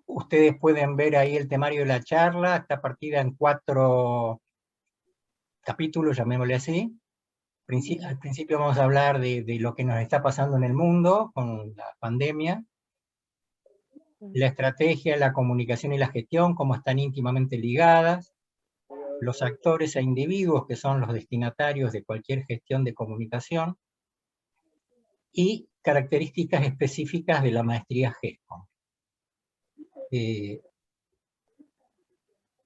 Ustedes pueden ver ahí el temario de la charla, está partida en 4 capítulos, llamémosle así. Al principio vamos a hablar de lo que nos está pasando en el mundo con la pandemia, la estrategia, la comunicación y la gestión, cómo están íntimamente ligadas, los actores e individuos que son los destinatarios de cualquier gestión de comunicación, y características específicas de la maestría GESCO.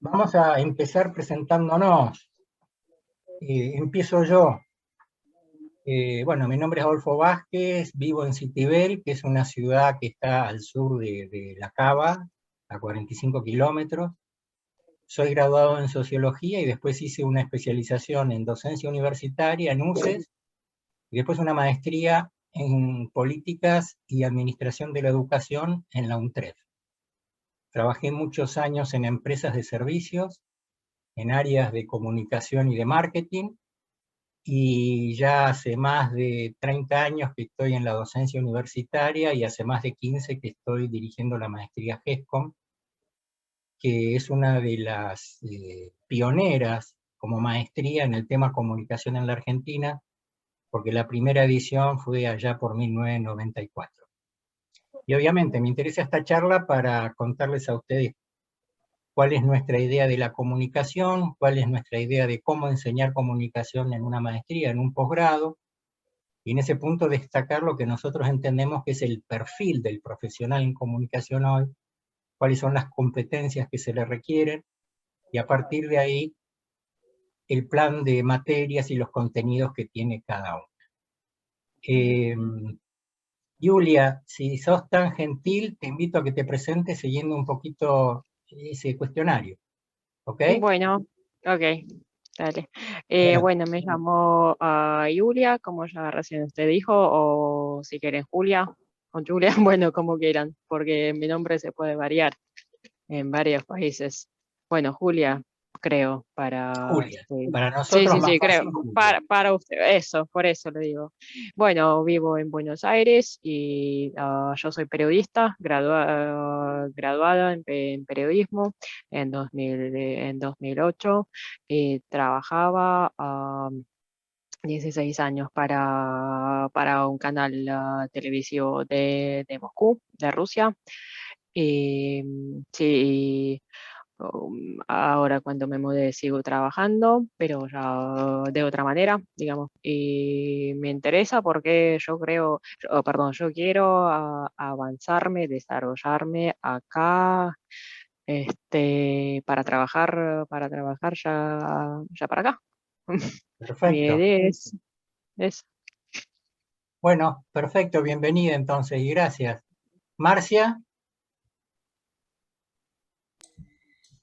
Vamos a empezar presentándonos. Empiezo yo. Bueno, mi nombre es Adolfo Vázquez, vivo en Citibel, que es una ciudad que está al sur de La Cava, a 45 kilómetros. Soy graduado en Sociología y después hice una especialización en docencia universitaria en UCES, y después una maestría en Políticas y Administración de la Educación en la UNTREF. Trabajé muchos años en empresas de servicios, en áreas de comunicación y de marketing, y ya hace más de 30 años que estoy en la docencia universitaria y hace más de 15 que estoy dirigiendo la maestría GESCOM, que es una de las pioneras como maestría en el tema comunicación en la Argentina, porque la primera edición fue allá por 1994. Y obviamente me interesa esta charla para contarles a ustedes cuál es nuestra idea de la comunicación, cuál es nuestra idea de cómo enseñar comunicación en una maestría, en un posgrado, y en ese punto destacar lo que nosotros entendemos que es el perfil del profesional en comunicación hoy, cuáles son las competencias que se le requieren, y a partir de ahí el plan de materias y los contenidos que tiene cada uno. Julia, si sos tan gentil, te invito a que te presentes siguiendo un poquito ese cuestionario, ¿ok? Bueno, ok, dale. Bueno, Bueno, me llamo Julia, como ya recién usted dijo, o si quieren Julia o Julia, bueno, como quieran, porque mi nombre se puede variar en varios países. Bueno, Julia, creo, para... Julia, Sí, para sí, nosotros sí, más sí, creo, fácil Julia. para usted, eso, por eso le digo. Bueno, vivo en Buenos Aires y yo soy periodista, graduada en periodismo en 2008. Trabajaba 16 años para un canal televisivo de Moscú, de Rusia. Sí, ahora cuando me mudé sigo trabajando, pero ya de otra manera, digamos. Y me interesa porque yo creo, perdón, yo quiero avanzarme, desarrollarme acá, para trabajar ya para acá. Mi Perfecto. idea es Bueno, perfecto, bienvenida entonces y gracias. Marcia,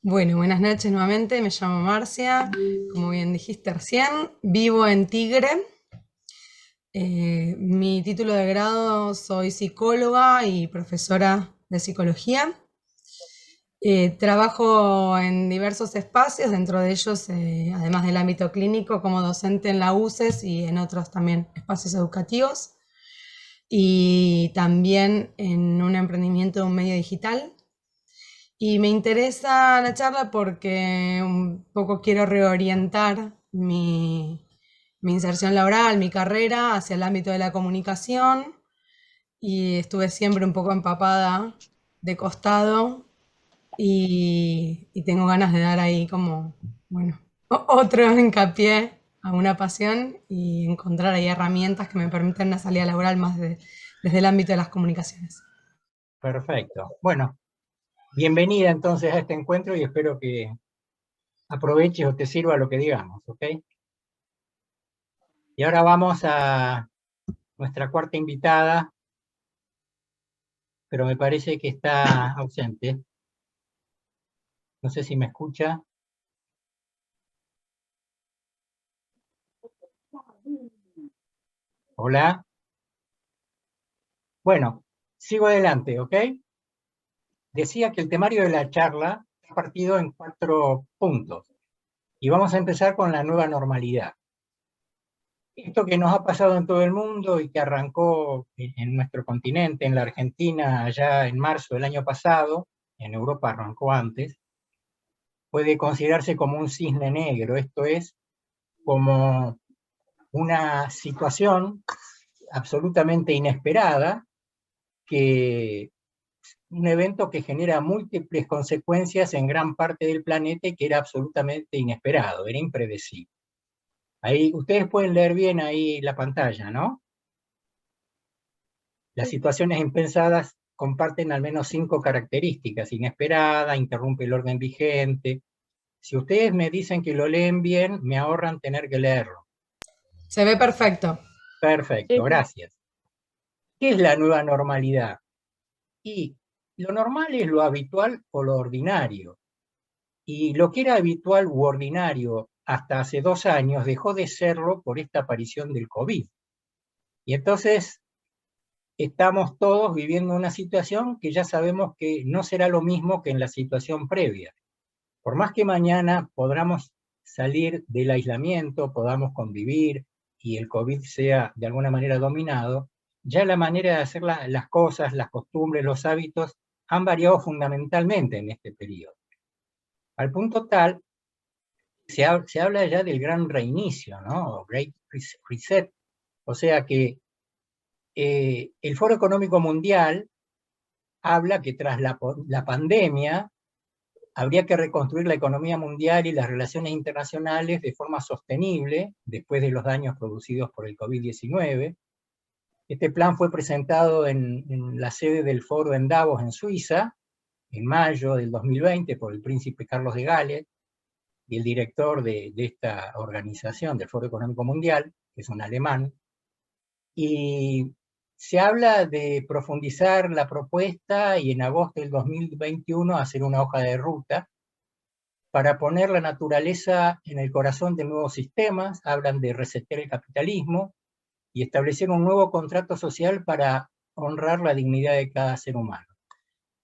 Bueno, buenas noches nuevamente, me llamo Marcia, como bien dijiste recién, vivo en Tigre. Mi título de grado, soy psicóloga y profesora de psicología. Trabajo en diversos espacios, dentro de ellos, además del ámbito clínico, como docente en la UCES y en otros también espacios educativos, y también en un emprendimiento de un medio digital. Y me interesa la charla porque un poco quiero reorientar mi inserción laboral, mi carrera hacia el ámbito de la comunicación, y estuve siempre un poco empapada de costado y tengo ganas de dar ahí como, bueno, otro hincapié a una pasión y encontrar ahí herramientas que me permitan una salida laboral más desde el ámbito de las comunicaciones. perfecto. Bueno, bienvenida entonces a este encuentro y espero que aproveches o te sirva lo que digamos, ¿ok? Y ahora vamos a nuestra cuarta invitada, pero me parece que está ausente. No sé si me escucha. Hola. Bueno, sigo adelante, ¿ok? Decía que el temario de la charla está partido en 4 puntos. Y vamos a empezar con la nueva normalidad. Esto que nos ha pasado en todo el mundo y que arrancó en nuestro continente, en la Argentina, allá en marzo del año pasado, en Europa arrancó antes, puede considerarse como un cisne negro, esto es, como una situación absolutamente inesperada, un evento que genera múltiples consecuencias en gran parte del planeta y que era absolutamente inesperado, era impredecible. Ahí, ustedes pueden leer bien ahí la pantalla, ¿no? Las situaciones impensadas comparten al menos 5 características: inesperada, interrumpe el orden vigente. Si ustedes me dicen que lo leen bien, me ahorran tener que leerlo. Se ve perfecto. Perfecto, Sí. gracias. ¿Qué es la nueva normalidad? Y lo normal es lo habitual o lo ordinario. Y lo que era habitual u ordinario hasta hace 2 años dejó de serlo por esta aparición del COVID. Y entonces estamos todos viviendo una situación que ya sabemos que no será lo mismo que en la situación previa. Por más que mañana podamos salir del aislamiento, podamos convivir y el COVID sea de alguna manera dominado, ya la manera de hacer las cosas, las costumbres, los hábitos han variado fundamentalmente en este periodo. Al punto tal, se habla ya del gran reinicio, ¿no? Great Reset. O sea que el Foro Económico Mundial habla que tras la pandemia habría que reconstruir la economía mundial y las relaciones internacionales de forma sostenible después de los daños producidos por el COVID-19. Este plan fue presentado en la sede del foro en Davos, en Suiza, en mayo del 2020 por el príncipe Carlos de Gales y el director de esta organización, del Foro Económico Mundial, que es un alemán. Y se habla de profundizar la propuesta y en agosto del 2021 hacer una hoja de ruta para poner la naturaleza en el corazón de nuevos sistemas. Hablan de resetear el capitalismo y establecer un nuevo contrato social para honrar la dignidad de cada ser humano.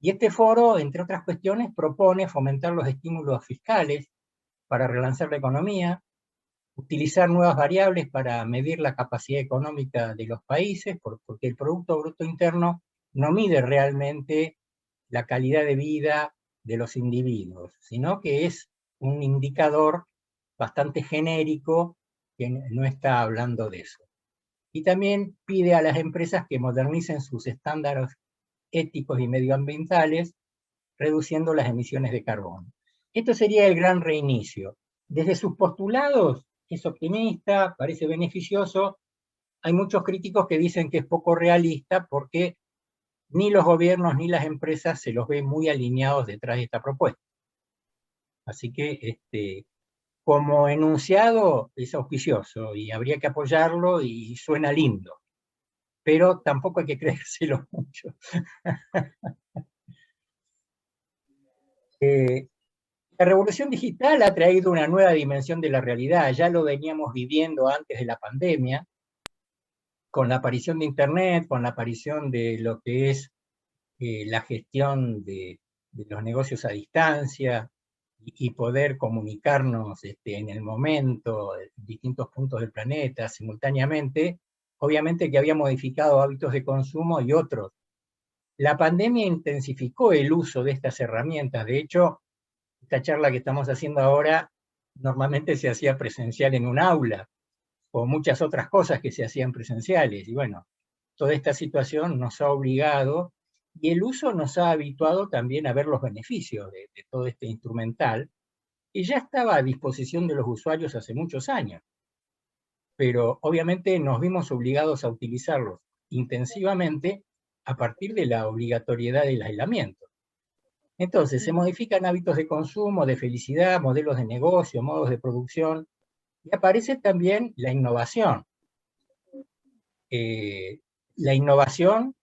Y este foro, entre otras cuestiones, propone fomentar los estímulos fiscales para relanzar la economía, utilizar nuevas variables para medir la capacidad económica de los países, porque el Producto Bruto Interno no mide realmente la calidad de vida de los individuos, sino que es un indicador bastante genérico que no está hablando de eso. Y también pide a las empresas que modernicen sus estándares éticos y medioambientales, reduciendo las emisiones de carbono. Esto sería el gran reinicio. Desde sus postulados es optimista, parece beneficioso. Hay muchos críticos que dicen que es poco realista porque ni los gobiernos ni las empresas se los ven muy alineados detrás de esta propuesta. Así que como enunciado es auspicioso y habría que apoyarlo y suena lindo, pero tampoco hay que creérselo mucho. La revolución digital ha traído una nueva dimensión de la realidad, ya lo veníamos viviendo antes de la pandemia, con la aparición de Internet, con la aparición de lo que es la gestión de los negocios a distancia y poder comunicarnos en el momento, en distintos puntos del planeta, simultáneamente, obviamente que había modificado hábitos de consumo y otros. La pandemia intensificó el uso de estas herramientas. De hecho, esta charla que estamos haciendo ahora normalmente se hacía presencial en un aula, o muchas otras cosas que se hacían presenciales. Y bueno, toda esta situación nos ha obligado, y el uso nos ha habituado también a ver los beneficios de todo este instrumental, que ya estaba a disposición de los usuarios hace muchos años. Pero obviamente nos vimos obligados a utilizarlos intensivamente a partir de la obligatoriedad del aislamiento. Entonces, se modifican hábitos de consumo, de felicidad, modelos de negocio, modos de producción, y aparece también la innovación. La innovación,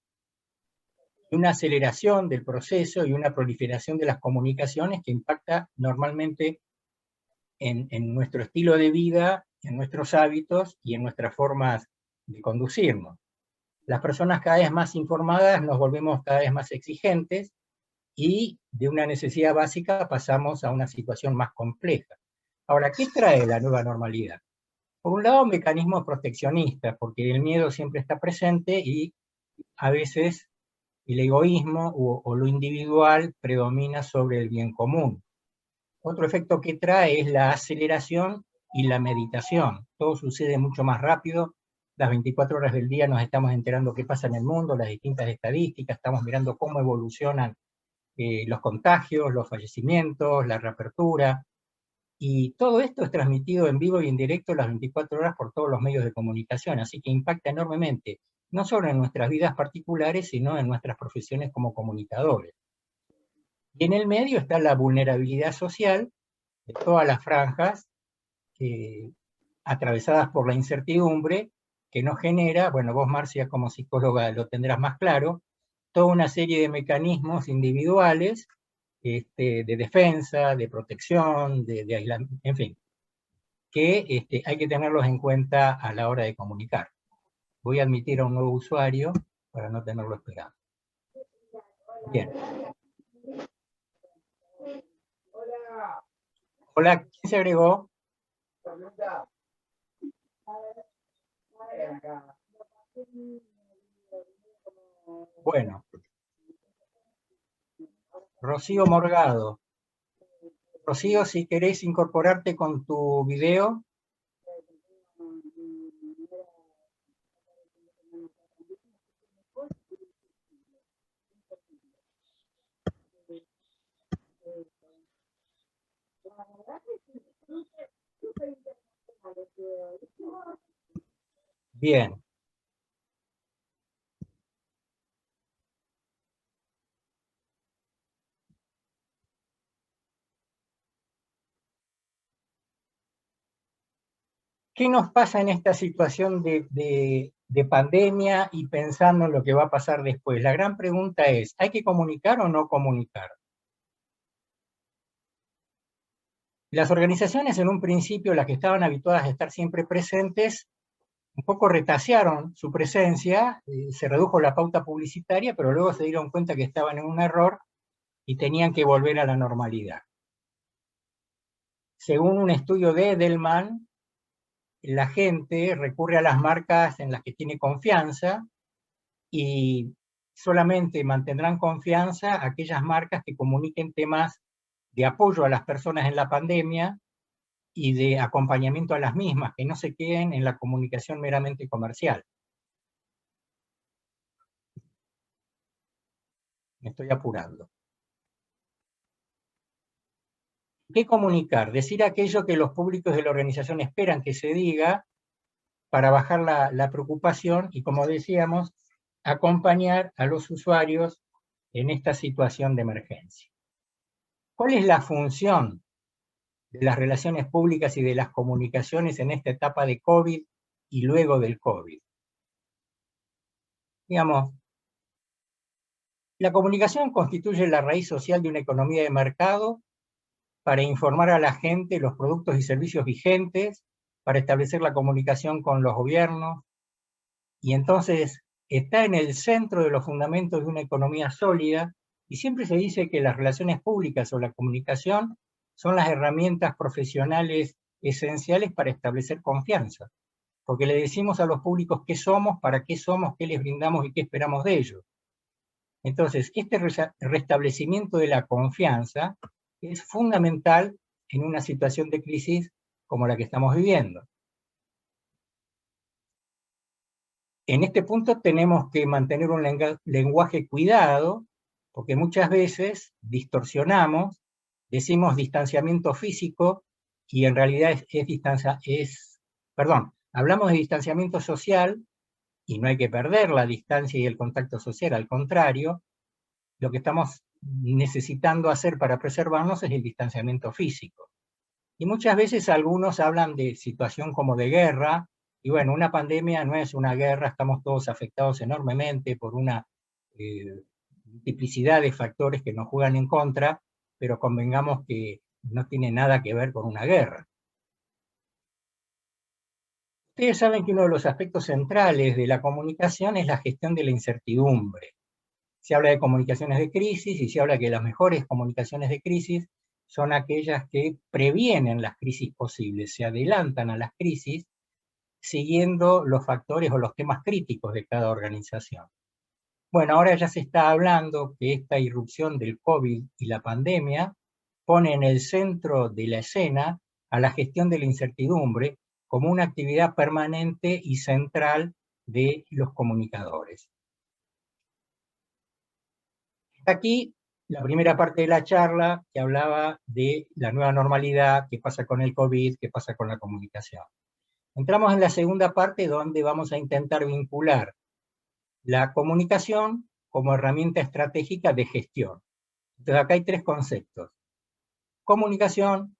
una aceleración del proceso y una proliferación de las comunicaciones que impacta normalmente en nuestro estilo de vida, en nuestros hábitos y en nuestras formas de conducirnos. Las personas cada vez más informadas nos volvemos cada vez más exigentes y de una necesidad básica pasamos a una situación más compleja. Ahora, ¿qué trae la nueva normalidad? Por un lado, mecanismos proteccionistas, porque el miedo siempre está presente y a veces el egoísmo o lo individual predomina sobre el bien común. Otro efecto que trae es la aceleración y la meditación. Todo sucede mucho más rápido. Las 24 horas del día nos estamos enterando qué pasa en el mundo, las distintas estadísticas, estamos mirando cómo evolucionan los contagios, los fallecimientos, la reapertura. Y todo esto es transmitido en vivo y en directo las 24 horas por todos los medios de comunicación, así que impacta enormemente, no solo en nuestras vidas particulares, sino en nuestras profesiones como comunicadores. Y en el medio está la vulnerabilidad social de todas las franjas atravesadas por la incertidumbre que nos genera, bueno, vos Marcia como psicóloga lo tendrás más claro, toda una serie de mecanismos individuales de defensa, de protección, de aislamiento, en fin, que hay que tenerlos en cuenta a la hora de comunicar. Voy a admitir a un nuevo usuario para no tenerlo esperando. Bien. Hola, ¿quién se agregó? Bueno. Rocío Morgado. Rocío, si querés incorporarte con tu video. Bien. ¿Qué nos pasa en esta situación de pandemia y pensando en lo que va a pasar después? La gran pregunta es, ¿hay que comunicar o no comunicar? Las organizaciones en un principio, las que estaban habituadas a estar siempre presentes, un poco retasearon su presencia, se redujo la pauta publicitaria, pero luego se dieron cuenta que estaban en un error y tenían que volver a la normalidad. Según un estudio de Edelman, la gente recurre a las marcas en las que tiene confianza y solamente mantendrán confianza aquellas marcas que comuniquen temas de apoyo a las personas en la pandemia y de acompañamiento a las mismas, que no se queden en la comunicación meramente comercial. Me estoy apurando. ¿Qué comunicar? Decir aquello que los públicos de la organización esperan que se diga para bajar la preocupación y, como decíamos, acompañar a los usuarios en esta situación de emergencia. ¿Cuál es la función de las relaciones públicas y de las comunicaciones en esta etapa de COVID y luego del COVID? Digamos, la comunicación constituye la raíz social de una economía de mercado para informar a la gente los productos y servicios vigentes, para establecer la comunicación con los gobiernos, y entonces está en el centro de los fundamentos de una economía sólida, y siempre se dice que las relaciones públicas o la comunicación son las herramientas profesionales esenciales para establecer confianza, porque le decimos a los públicos qué somos, para qué somos, qué les brindamos y qué esperamos de ellos. Entonces, este restablecimiento de la confianza es fundamental en una situación de crisis como la que estamos viviendo. En este punto tenemos que mantener un lenguaje cuidado, porque muchas veces distorsionamos, decimos distanciamiento físico y en realidad hablamos de distanciamiento social y no hay que perder la distancia y el contacto social, al contrario, lo que estamos necesitando hacer para preservarnos es el distanciamiento físico. Y muchas veces algunos hablan de situación como de guerra, y bueno, una pandemia no es una guerra, estamos todos afectados enormemente por una multiplicidad de factores que nos juegan en contra, pero convengamos que no tiene nada que ver con una guerra. Ustedes saben que uno de los aspectos centrales de la comunicación es la gestión de la incertidumbre. Se habla de comunicaciones de crisis y se habla que las mejores comunicaciones de crisis son aquellas que previenen las crisis posibles, se adelantan a las crisis siguiendo los factores o los temas críticos de cada organización. Bueno, ahora ya se está hablando que esta irrupción del COVID y la pandemia pone en el centro de la escena a la gestión de la incertidumbre como una actividad permanente y central de los comunicadores. Aquí la primera parte de la charla que hablaba de la nueva normalidad, qué pasa con el COVID, qué pasa con la comunicación. Entramos en la segunda parte donde vamos a intentar vincular la comunicación como herramienta estratégica de gestión. Entonces acá hay tres conceptos: comunicación,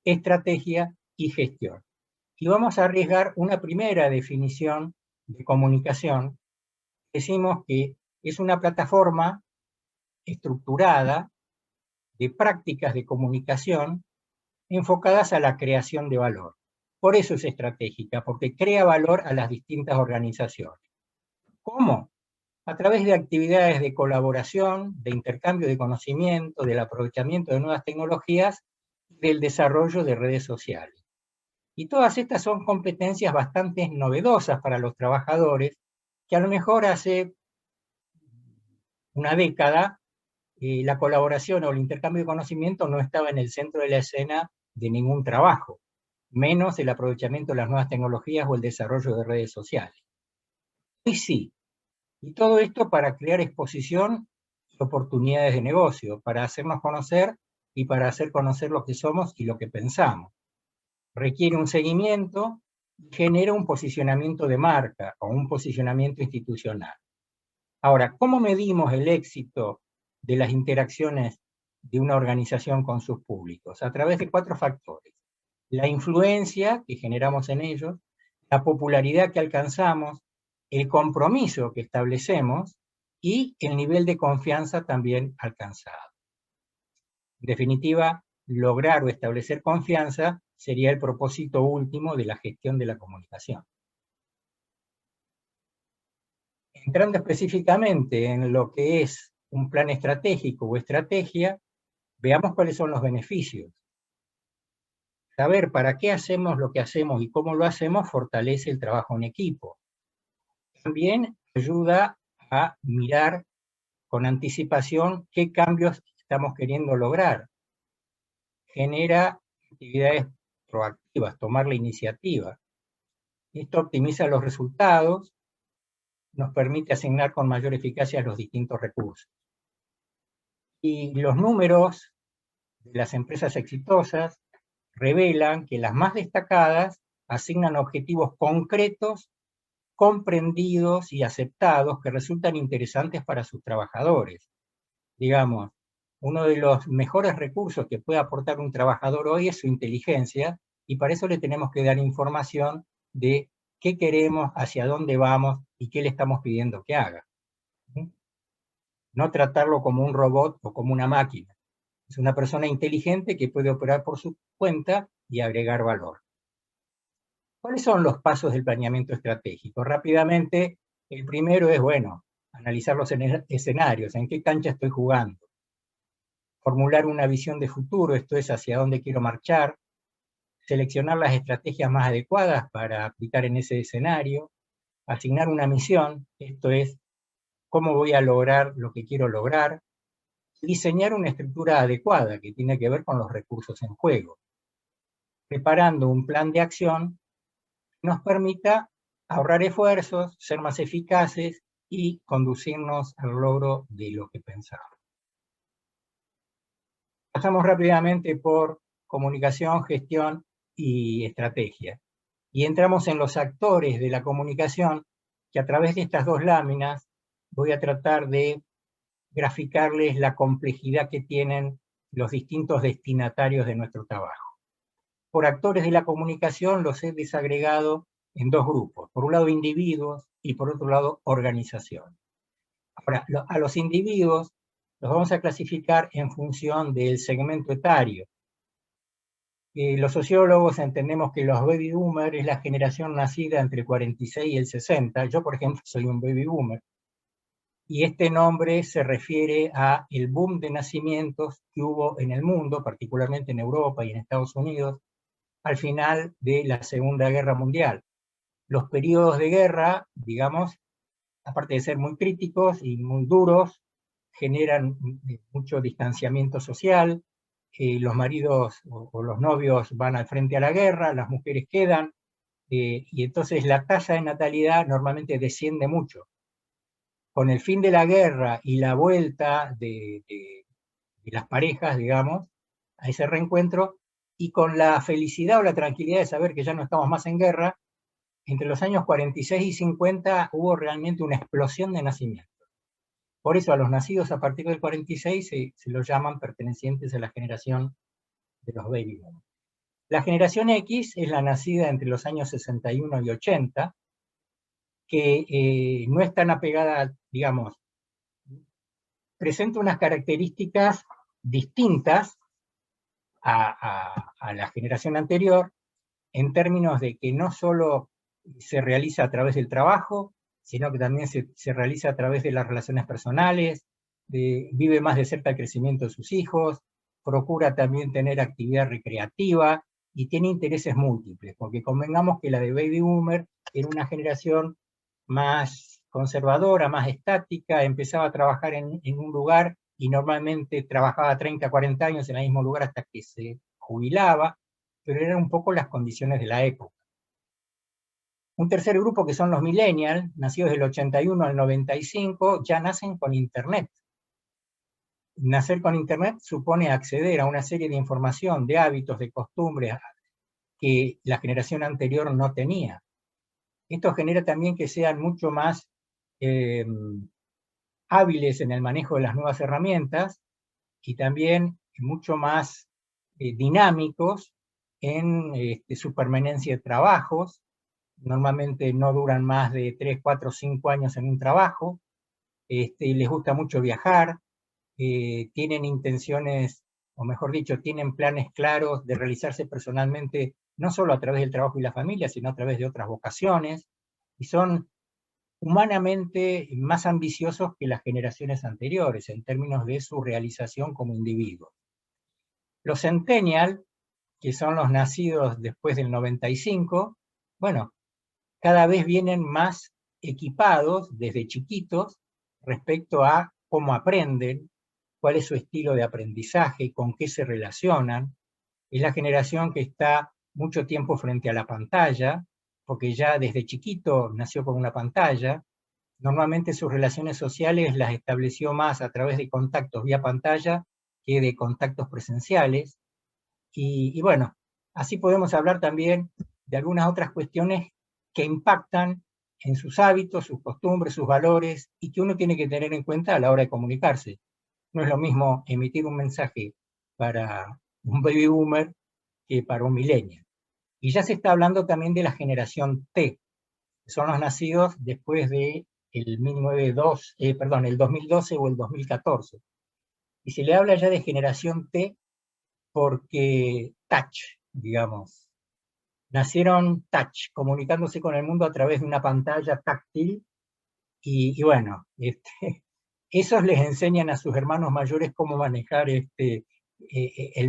estrategia y gestión. Y vamos a arriesgar una primera definición de comunicación. Decimos que es una plataforma estructurada de prácticas de comunicación enfocadas a la creación de valor. Por eso es estratégica, porque crea valor a las distintas organizaciones. ¿Cómo? A través de actividades de colaboración, de intercambio de conocimiento, del aprovechamiento de nuevas tecnologías, del desarrollo de redes sociales. Y todas estas son competencias bastante novedosas para los trabajadores, que a lo mejor hace una década la colaboración o el intercambio de conocimiento no estaba en el centro de la escena de ningún trabajo, menos el aprovechamiento de las nuevas tecnologías o el desarrollo de redes sociales. Hoy sí, y todo esto para crear exposición y oportunidades de negocio, para hacernos conocer y para hacer conocer lo que somos y lo que pensamos. Requiere un seguimiento y genera un posicionamiento de marca o un posicionamiento institucional. Ahora, ¿cómo medimos el éxito de las interacciones de una organización con sus públicos? A través de 4 factores: la influencia que generamos en ellos, la popularidad que alcanzamos, el compromiso que establecemos y el nivel de confianza también alcanzado. En definitiva, lograr o establecer confianza sería el propósito último de la gestión de la comunicación. Entrando específicamente en lo que es un plan estratégico o estrategia, veamos cuáles son los beneficios. Saber para qué hacemos lo que hacemos y cómo lo hacemos fortalece el trabajo en equipo. También ayuda a mirar con anticipación qué cambios estamos queriendo lograr. Genera actividades proactivas, tomar la iniciativa. Esto optimiza los resultados, nos permite asignar con mayor eficacia los distintos recursos. Y los números de las empresas exitosas revelan que las más destacadas asignan objetivos concretos, comprendidos y aceptados que resultan interesantes para sus trabajadores. Digamos, uno de los mejores recursos que puede aportar un trabajador hoy es su inteligencia, y para eso le tenemos que dar información de qué queremos, hacia dónde vamos y qué le estamos pidiendo que haga. No tratarlo como un robot o como una máquina. Es una persona inteligente que puede operar por su cuenta y agregar valor. ¿Cuáles son los pasos del planeamiento estratégico? Rápidamente, el primero es, bueno, analizar los escenarios, en qué cancha estoy jugando. Formular una visión de futuro, esto es hacia dónde quiero marchar. Seleccionar las estrategias más adecuadas para aplicar en ese escenario. Asignar una misión, esto es cómo voy a lograr lo que quiero lograr. Diseñar una estructura adecuada que tiene que ver con los recursos en juego. Preparando un plan de acción nos permita ahorrar esfuerzos, ser más eficaces y conducirnos al logro de lo que pensamos. Pasamos rápidamente por comunicación, gestión y estrategia. Y entramos en los actores de la comunicación, que a través de estas 2 láminas voy a tratar de graficarles la complejidad que tienen los distintos destinatarios de nuestro trabajo. Por actores de la comunicación los he desagregado en 2 grupos. Por un lado, individuos, y por otro lado, organización. Ahora, a los individuos los vamos a clasificar en función del segmento etario. Los sociólogos entendemos que los baby boomers es la generación nacida entre el 46 y el 60. Yo, por ejemplo, soy un baby boomer. Y este nombre se refiere a el boom de nacimientos que hubo en el mundo, particularmente en Europa y en Estados Unidos, al final de la Segunda Guerra Mundial. Los periodos de guerra, digamos, aparte de ser muy críticos y muy duros, generan mucho distanciamiento social, los maridos o los novios van al frente a la guerra, las mujeres quedan, y entonces la tasa de natalidad normalmente desciende mucho. Con el fin de la guerra y la vuelta de las parejas, digamos, a ese reencuentro, y con la felicidad o la tranquilidad de saber que ya no estamos más en guerra, entre los años 46 y 50 hubo realmente una explosión de nacimientos. Por eso a los nacidos a partir del 46 se los llaman pertenecientes a la generación de los baby boomers. La generación X es la nacida entre los años 61 y 80, que no es tan apegada, digamos, presenta unas características distintas a la generación anterior, en términos de que no solo se realiza a través del trabajo, sino que también se realiza a través de las relaciones personales, vive más de cerca el crecimiento de sus hijos, procura también tener actividad recreativa y tiene intereses múltiples, porque convengamos que la de Baby Boomer era una generación más conservadora, más estática, empezaba a trabajar en un lugar y normalmente trabajaba 30, 40 años en el mismo lugar hasta que se jubilaba, pero eran un poco las condiciones de la época. Un tercer grupo, que son los millennials, nacidos del 81 al 95, ya nacen con Internet. Nacer con Internet supone acceder a una serie de información, de hábitos, de costumbres que la generación anterior no tenía. Esto genera también que sean mucho más hábiles en el manejo de las nuevas herramientas y también mucho más dinámicos en su permanencia de trabajos. Normalmente no duran más de 3, 4, 5 años en un trabajo, les gusta mucho viajar, tienen intenciones, o mejor dicho, tienen planes claros de realizarse personalmente, no solo a través del trabajo y la familia, sino a través de otras vocaciones, y son humanamente más ambiciosos que las generaciones anteriores en términos de su realización como individuos. Los centennials, que son los nacidos después del 95, bueno, cada vez vienen más equipados desde chiquitos respecto a cómo aprenden, cuál es su estilo de aprendizaje, con qué se relacionan. Es la generación que está mucho tiempo frente a la pantalla, porque ya desde chiquito nació con una pantalla. Normalmente sus relaciones sociales las estableció más a través de contactos vía pantalla que de contactos presenciales. Y bueno, así podemos hablar también de algunas otras cuestiones que impactan en sus hábitos, sus costumbres, sus valores, y que uno tiene que tener en cuenta a la hora de comunicarse. No es lo mismo emitir un mensaje para un baby boomer que para un millennial. Y ya se está hablando también de la generación T, que son los nacidos después de el 2012 o el 2014. Y se le habla ya de generación T porque touch, digamos. Nacieron touch, comunicándose con el mundo a través de una pantalla táctil, y bueno, esos les enseñan a sus hermanos mayores cómo manejar el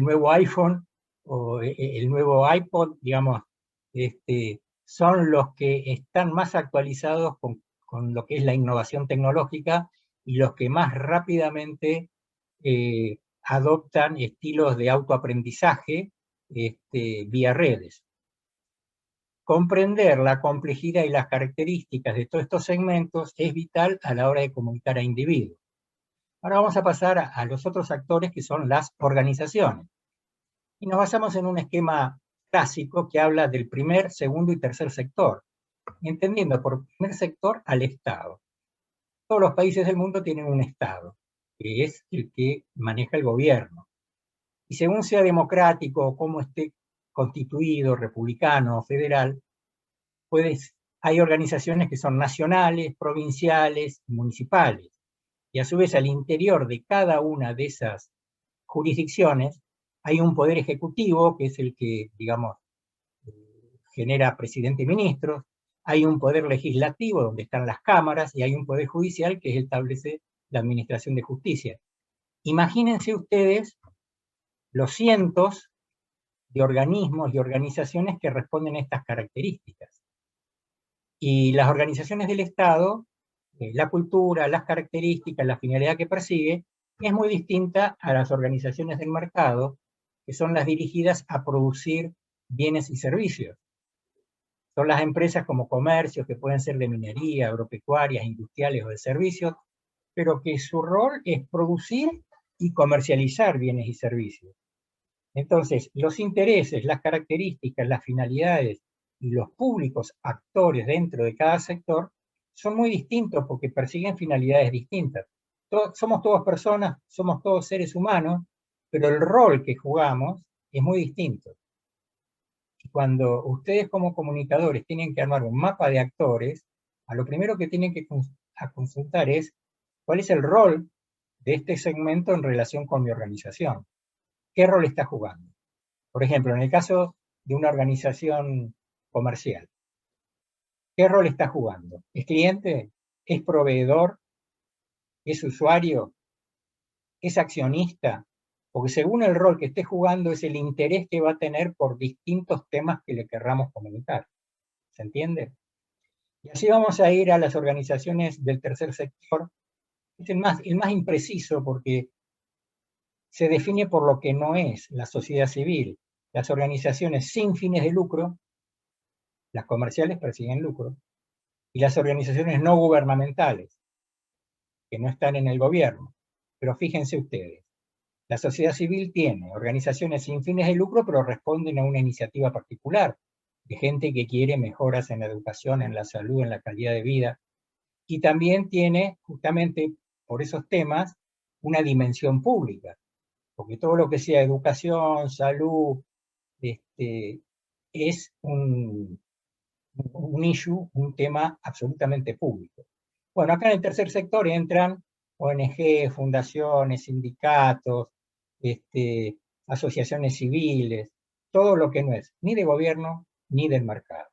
nuevo iPhone o el nuevo iPod, digamos, son los que están más actualizados con lo que es la innovación tecnológica y los que más rápidamente adoptan estilos de autoaprendizaje vía redes. Comprender la complejidad y las características de todos estos segmentos es vital a la hora de comunicar a individuos. Ahora vamos a pasar a los otros actores, que son las organizaciones. Y nos basamos en un esquema clásico que habla del primer, segundo y tercer sector, entendiendo por primer sector al Estado. Todos los países del mundo tienen un Estado, que es el que maneja el gobierno. Y según sea democrático o cómo esté constituido, republicano o federal, hay organizaciones que son nacionales, provinciales, municipales. Y a su vez, al interior de cada una de esas jurisdicciones hay un poder ejecutivo, que es el que, digamos, genera presidente y ministros, hay un poder legislativo, donde están las cámaras, y hay un poder judicial, que establece la administración de justicia. Imagínense ustedes los cientos de organismos y organizaciones que responden a estas características. Y las organizaciones del Estado la cultura, las características, la finalidad que persigue, es muy distinta a las organizaciones del mercado, que son las dirigidas a producir bienes y servicios. Son las empresas como comercios, que pueden ser de minería, agropecuarias, industriales o de servicios, pero que su rol es producir y comercializar bienes y servicios. Entonces, los intereses, las características, las finalidades y los públicos actores dentro de cada sector son muy distintos porque persiguen finalidades distintas. Somos todos personas, somos todos seres humanos, pero el rol que jugamos es muy distinto. Y cuando ustedes como comunicadores tienen que armar un mapa de actores, a lo primero que tienen que consultar es cuál es el rol de este segmento en relación con mi organización. ¿Qué rol está jugando? Por ejemplo, en el caso de una organización comercial, ¿qué rol está jugando? ¿Es cliente? ¿Es proveedor? ¿Es usuario? ¿Es accionista? Porque según el rol que esté jugando es el interés que va a tener por distintos temas que le querramos comunicar. ¿Se entiende? Y así vamos a ir a las organizaciones del tercer sector. Es el más impreciso porque se define por lo que no es la sociedad civil. Las organizaciones sin fines de lucro, las comerciales persiguen lucro, y las organizaciones no gubernamentales, que no están en el gobierno. Pero fíjense ustedes, la sociedad civil tiene organizaciones sin fines de lucro, pero responden a una iniciativa particular, de gente que quiere mejoras en la educación, en la salud, en la calidad de vida, y también tiene, justamente por esos temas, una dimensión pública, porque todo lo que sea educación, salud, es un issue, un tema absolutamente público. Bueno, acá en el tercer sector entran ONG, fundaciones, sindicatos, asociaciones civiles, todo lo que no es ni de gobierno ni del mercado.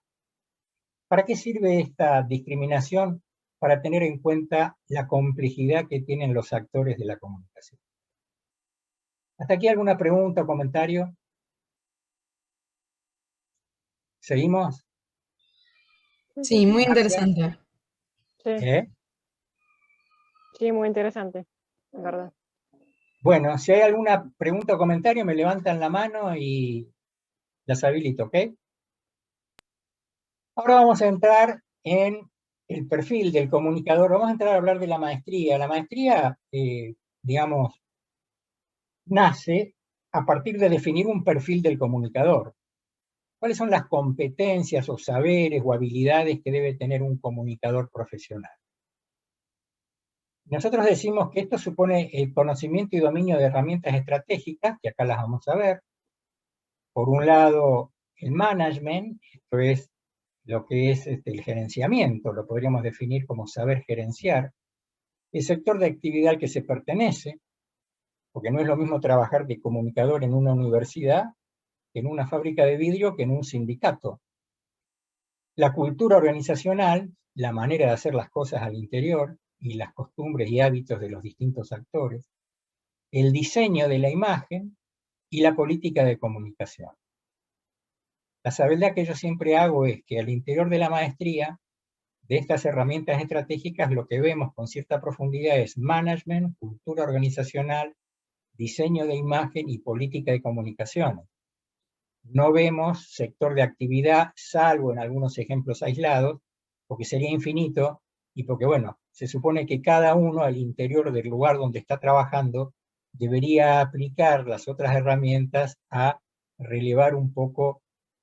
¿Para qué sirve esta discriminación? Para tener en cuenta la complejidad que tienen los actores de la comunicación. ¿Hasta aquí alguna pregunta o comentario? ¿Seguimos? Sí, muy Gracias. interesante. Sí, sí, muy interesante, la verdad. Bueno, si hay alguna pregunta o comentario, me levantan la mano y las habilito, ¿ok? Ahora vamos a entrar en el perfil del comunicador. Vamos a entrar a hablar de la maestría. La maestría, digamos, nace a partir de definir un perfil del comunicador. ¿Cuáles son las competencias o saberes o habilidades que debe tener un comunicador profesional? Nosotros decimos que esto supone el conocimiento y dominio de herramientas estratégicas, que acá las vamos a ver. Por un lado, el management, esto es lo que es el gerenciamiento, lo podríamos definir como saber gerenciar. El sector de actividad al que se pertenece, porque no es lo mismo trabajar de comunicador en una universidad, que en una fábrica de vidrio, que en un sindicato. La cultura organizacional, la manera de hacer las cosas al interior, y las costumbres y hábitos de los distintos actores, el diseño de la imagen y la política de comunicación. La salvedad que yo siempre hago es que al interior de la maestría, de estas herramientas estratégicas, lo que vemos con cierta profundidad es management, cultura organizacional, diseño de imagen y política de comunicaciones. No vemos sector de actividad, salvo en algunos ejemplos aislados, porque sería infinito y porque, bueno, se supone que cada uno al interior del lugar donde está trabajando debería aplicar las otras herramientas a relevar un poco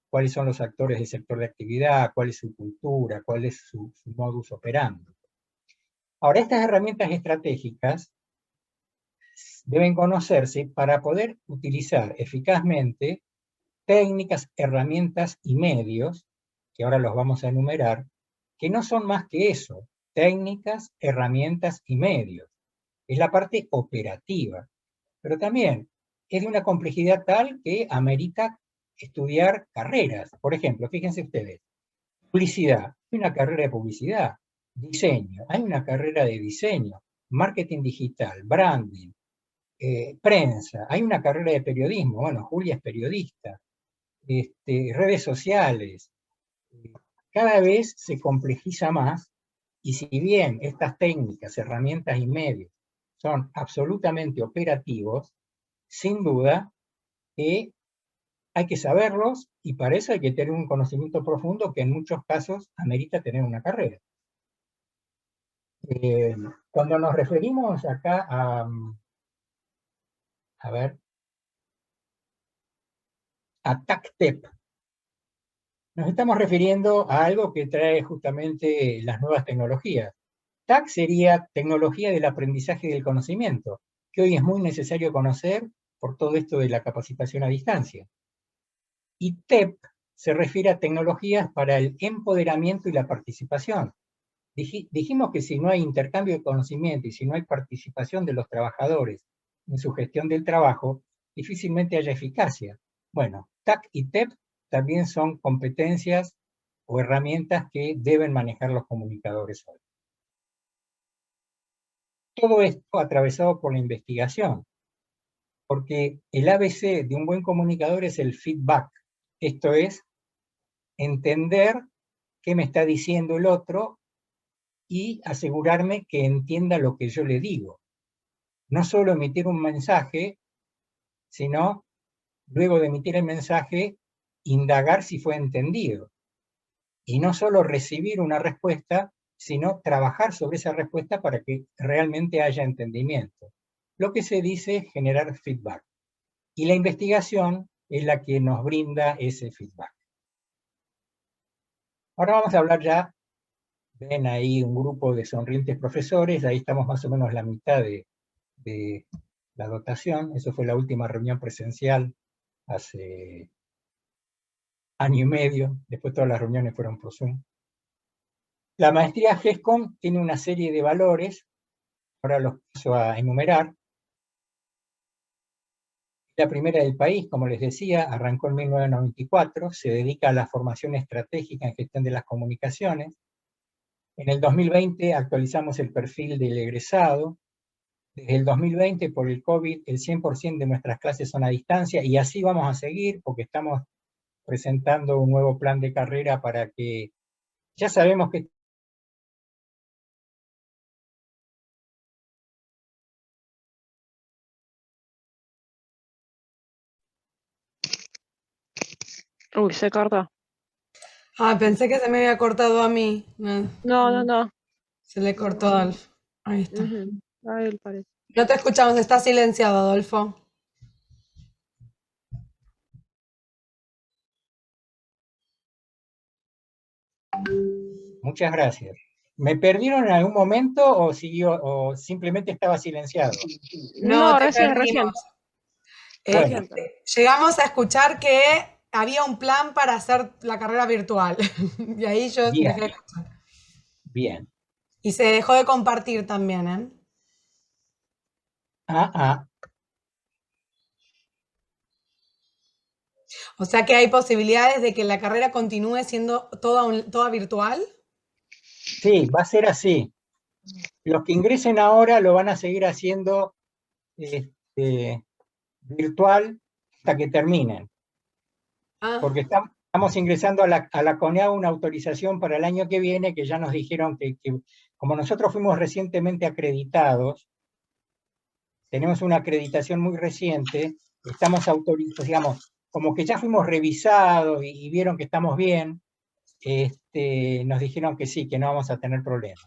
cuáles son los actores del sector de actividad, cuál es su cultura, cuál es su modus operandi. Ahora, estas herramientas estratégicas deben conocerse para poder utilizar eficazmente técnicas, herramientas y medios, que ahora los vamos a enumerar, que no son más que eso, técnicas, herramientas y medios. Es la parte operativa, pero también es de una complejidad tal que amerita estudiar carreras. Por ejemplo, fíjense ustedes, publicidad, hay una carrera de publicidad, diseño, hay una carrera de diseño, marketing digital, branding, prensa, hay una carrera de periodismo, bueno, Julia es periodista, redes sociales, cada vez se complejiza más Y si bien estas técnicas, herramientas y medios son absolutamente operativos, sin duda que hay que saberlos y para eso hay que tener un conocimiento profundo que en muchos casos amerita tener una carrera. Cuando nos referimos acá a TACTEP, nos estamos refiriendo a algo que trae justamente las nuevas tecnologías. TAC sería tecnología del aprendizaje y del conocimiento, que hoy es muy necesario conocer por todo esto de la capacitación a distancia. Y TEP se refiere a tecnologías para el empoderamiento y la participación. Dijimos que si no hay intercambio de conocimiento y si no hay participación de los trabajadores en su gestión del trabajo, difícilmente haya eficacia. Bueno, TAC y TEP también son competencias o herramientas que deben manejar los comunicadores hoy. Todo esto atravesado por la investigación, porque el ABC de un buen comunicador es el feedback. Esto es, entender qué me está diciendo el otro y asegurarme que entienda lo que yo le digo. No solo emitir un mensaje, sino, luego de emitir el mensaje, indagar si fue entendido. Y no solo recibir una respuesta, sino trabajar sobre esa respuesta para que realmente haya entendimiento. Lo que se dice generar feedback. Y la investigación es la que nos brinda ese feedback. Ahora vamos a hablar ya, ven ahí un grupo de sonrientes profesores, ahí estamos más o menos la mitad de la dotación, eso fue la última reunión presencial hace año y medio, después todas las reuniones fueron por Zoom. La maestría GESCOM tiene una serie de valores, ahora los paso a enumerar. La primera del país, como les decía, arrancó en 1994, se dedica a la formación estratégica en gestión de las comunicaciones. En el 2020 actualizamos el perfil del egresado. Desde el 2020, por el COVID, el 100% de nuestras clases son a distancia y así vamos a seguir porque estamos presentando un nuevo plan de carrera para que ya sabemos que Uy, se cortó. Ah, pensé que se me había cortado a mí. No, No. se le cortó a Adolfo. Ahí está. A él parece. No te escuchamos, está silenciado, Adolfo. Muchas gracias. ¿Me perdieron en algún momento o siguió o simplemente estaba silenciado? No, te recién. perdimos. Bueno. Llegamos a escuchar que había un plan para hacer la carrera virtual. Y ahí yo dejé de escuchar. Bien. Y se dejó de compartir también, ¿eh? O sea que hay posibilidades de que la carrera continúe siendo toda virtual. Sí, va a ser así. Los que ingresen ahora lo van a seguir haciendo virtual hasta que terminen. Porque estamos ingresando a la CONEAU una autorización para el año que viene, que ya nos dijeron que como nosotros fuimos recientemente acreditados, tenemos una acreditación muy reciente, estamos autorizados, digamos, como que ya fuimos revisados y vieron que estamos bien, nos dijeron que sí, que no vamos a tener problemas.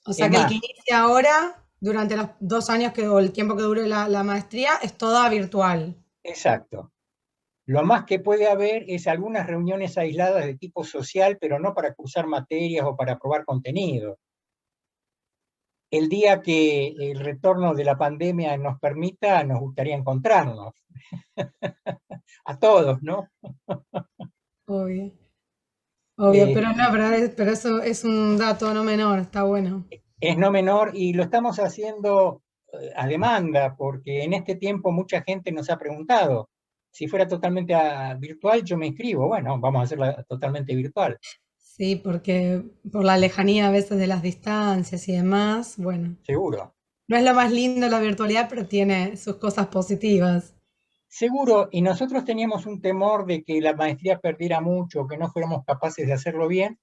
O sea que el que inicie ahora, durante los 2 años o el tiempo que dure la maestría, es toda virtual. Exacto. Lo más que puede haber es algunas reuniones aisladas de tipo social, pero no para cursar materias o para probar contenido. El día que el retorno de la pandemia nos permita, nos gustaría encontrarnos. A todos, ¿no? Obvio, pero eso es un dato no menor, está bueno. Es no menor y lo estamos haciendo a demanda, porque en este tiempo mucha gente nos ha preguntado, si fuera totalmente virtual yo me inscribo. Bueno, vamos a hacerla totalmente virtual. Sí, porque por la lejanía a veces de las distancias y demás, bueno. Seguro. No es lo más lindo la virtualidad, pero tiene sus cosas positivas. Seguro, y nosotros teníamos un temor de que la maestría perdiera mucho, que no fuéramos capaces de hacerlo bien,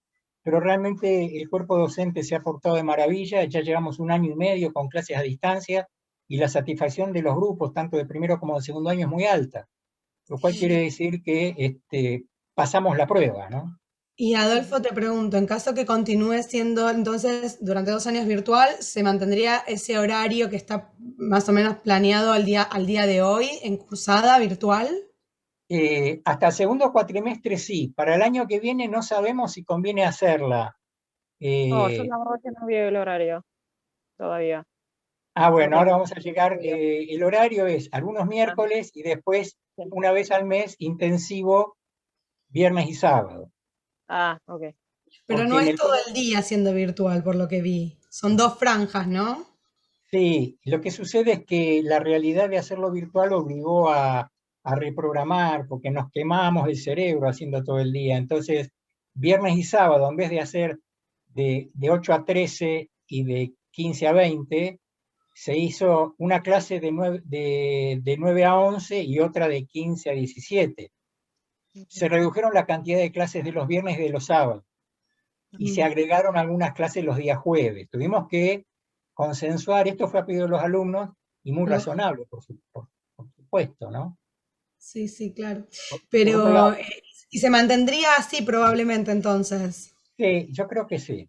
pero realmente el cuerpo docente se ha portado de maravilla, ya llevamos 1 año y medio con clases a distancia, y la satisfacción de los grupos, tanto de primero como de segundo año, es muy alta, lo cual quiere decir que pasamos la prueba, ¿no? Y Adolfo, te pregunto, en caso que continúe siendo entonces durante 2 años virtual, ¿se mantendría ese horario que está más o menos planeado al día de hoy en cursada virtual? Hasta el segundo cuatrimestre sí, para el año que viene no sabemos si conviene hacerla. No, yo la verdad que no vi el horario todavía. No Bueno, ahora tengo vamos a llegar, idea. el horario es algunos Ah, miércoles y después sí. una vez al mes intensivo, viernes y sábado. Ah, ok. Pero Porque no en es el todo el día siendo virtual, por lo que vi. Son 2 franjas, ¿no? Sí, lo que sucede es que la realidad de hacerlo virtual obligó a reprogramar, porque nos quemamos el cerebro haciendo todo el día. Entonces, viernes y sábado, en vez de hacer de 8 a 13 y de 15 a 20, se hizo una clase de 9 a 11 y otra de 15 a 17. Se redujeron la cantidad de clases de los viernes y de los sábados, y se Mm, agregaron algunas clases los días jueves. Tuvimos que consensuar, esto fue a pedido de los alumnos, y muy lógico. razonable, por supuesto, ¿no? Sí, sí, claro. Por otro Pero, lado, y se mantendría así probablemente entonces. sí, yo creo que sí.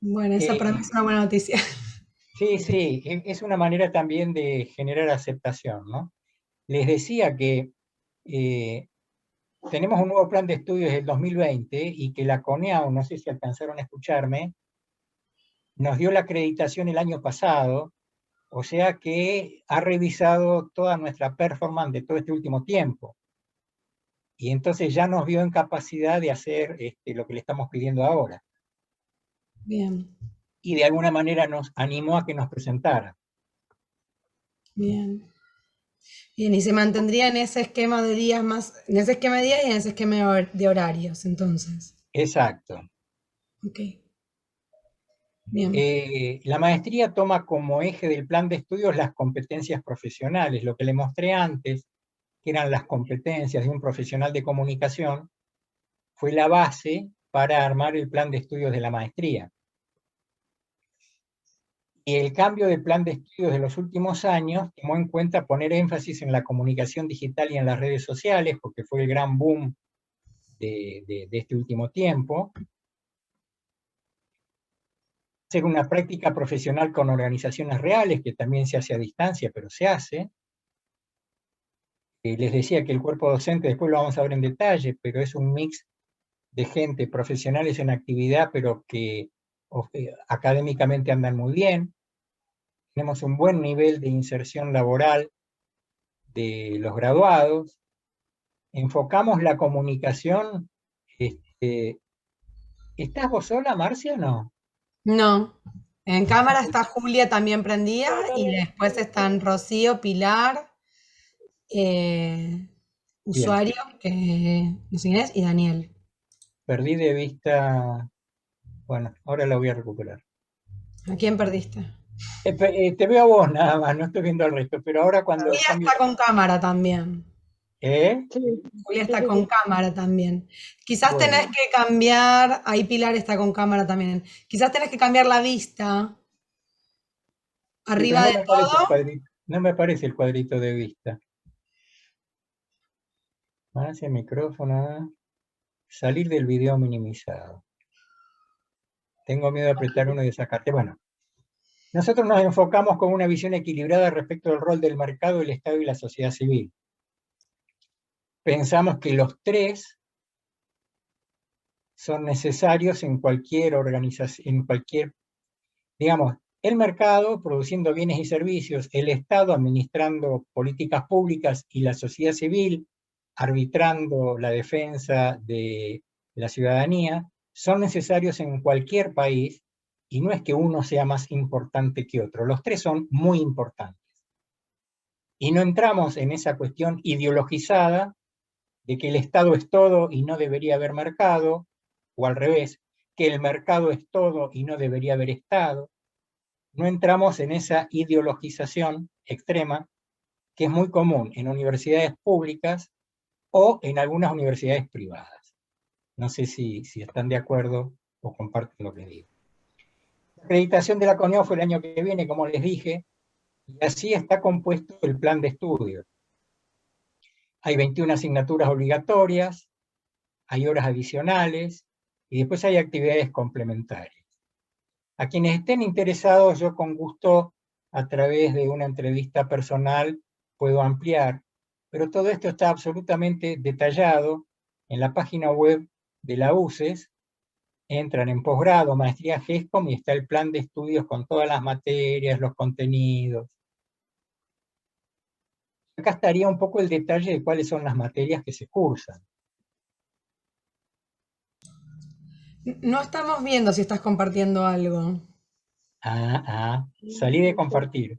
Bueno, esa para mí Eh, es una buena noticia. sí, sí, es una manera también de generar aceptación, ¿no? Les decía que eh, tenemos un nuevo plan de estudios del 2020 y que la CONEAU, no sé si alcanzaron a escucharme, nos dio la acreditación el año pasado. O sea que ha revisado toda nuestra performance de todo este último tiempo. Y entonces ya nos vio en capacidad de hacer lo que le estamos pidiendo ahora. Bien, Y de alguna manera nos animó a que nos presentara. bien. Bien, y se mantendría en ese esquema de días más, en ese esquema de días y en ese esquema de horarios, entonces. Exacto. Ok, bien. La maestría toma como eje del plan de estudios las competencias profesionales. Lo que le mostré antes, que eran las competencias de un profesional de comunicación, fue la base para armar el plan de estudios de la maestría. Y el cambio de plan de estudios de los últimos años tomó en cuenta poner énfasis en la comunicación digital y en las redes sociales, porque fue el gran boom de este último tiempo. Hacer una práctica profesional con organizaciones reales, que también se hace a distancia, pero se hace. Les decía que el cuerpo docente, después lo vamos a ver en detalle, pero es un mix de gente, profesionales en actividad, pero que académicamente andan muy bien. Tenemos un buen nivel de inserción laboral de los graduados. Enfocamos la comunicación. este, ¿Estás vos sola, Marcia, o no? No, en cámara está Julia también prendida y después están Rocío, Pilar, eh, Bien, usuario, que no sé quién es, y Daniel. perdí de vista, bueno, ahora la voy a recuperar. ¿A quién perdiste? Te veo a vos nada más, no estoy viendo al resto, pero ahora cuando Julia cambio... está con cámara también. ¿Eh? Sí, Julia sí, está sí, con sí. cámara también. Quizás Bueno, tenés que cambiar, ahí Pilar está con cámara también. Quizás tenés que cambiar la vista sí, pero arriba no de me aparece el todo. cuadrito, no me aparece el cuadrito de vista. Hacia micrófono, salir del video minimizado. Tengo miedo de apretar uno y de sacarte. Bueno, nosotros nos enfocamos con una visión equilibrada respecto del rol del mercado, el Estado y la sociedad civil. Pensamos que los tres son necesarios en cualquier organización, en cualquier, digamos, el mercado produciendo bienes y servicios, el Estado administrando políticas públicas y la sociedad civil arbitrando la defensa de la ciudadanía, son necesarios en cualquier país, y no es que uno sea más importante que otro, los tres son muy importantes. Y no entramos en esa cuestión ideologizada de que el Estado es todo y no debería haber mercado, o al revés, que el mercado es todo y no debería haber Estado. No entramos en esa ideologización extrema que es muy común en universidades públicas o en algunas universidades privadas. No sé si están de acuerdo o comparten lo que digo. La acreditación de la CONEO fue el año que viene, como les dije, y así está compuesto el plan de estudio. Hay 21 asignaturas obligatorias, hay horas adicionales y después hay actividades complementarias. A quienes estén interesados, yo con gusto, a través de una entrevista personal, puedo ampliar, pero todo esto está absolutamente detallado en la página web de la UCES. Entran en posgrado, maestría GESCOM y está el plan de estudios con todas las materias, los contenidos. Acá estaría un poco el detalle de cuáles son las materias que se cursan. No estamos viendo si estás compartiendo algo. Salí de compartir.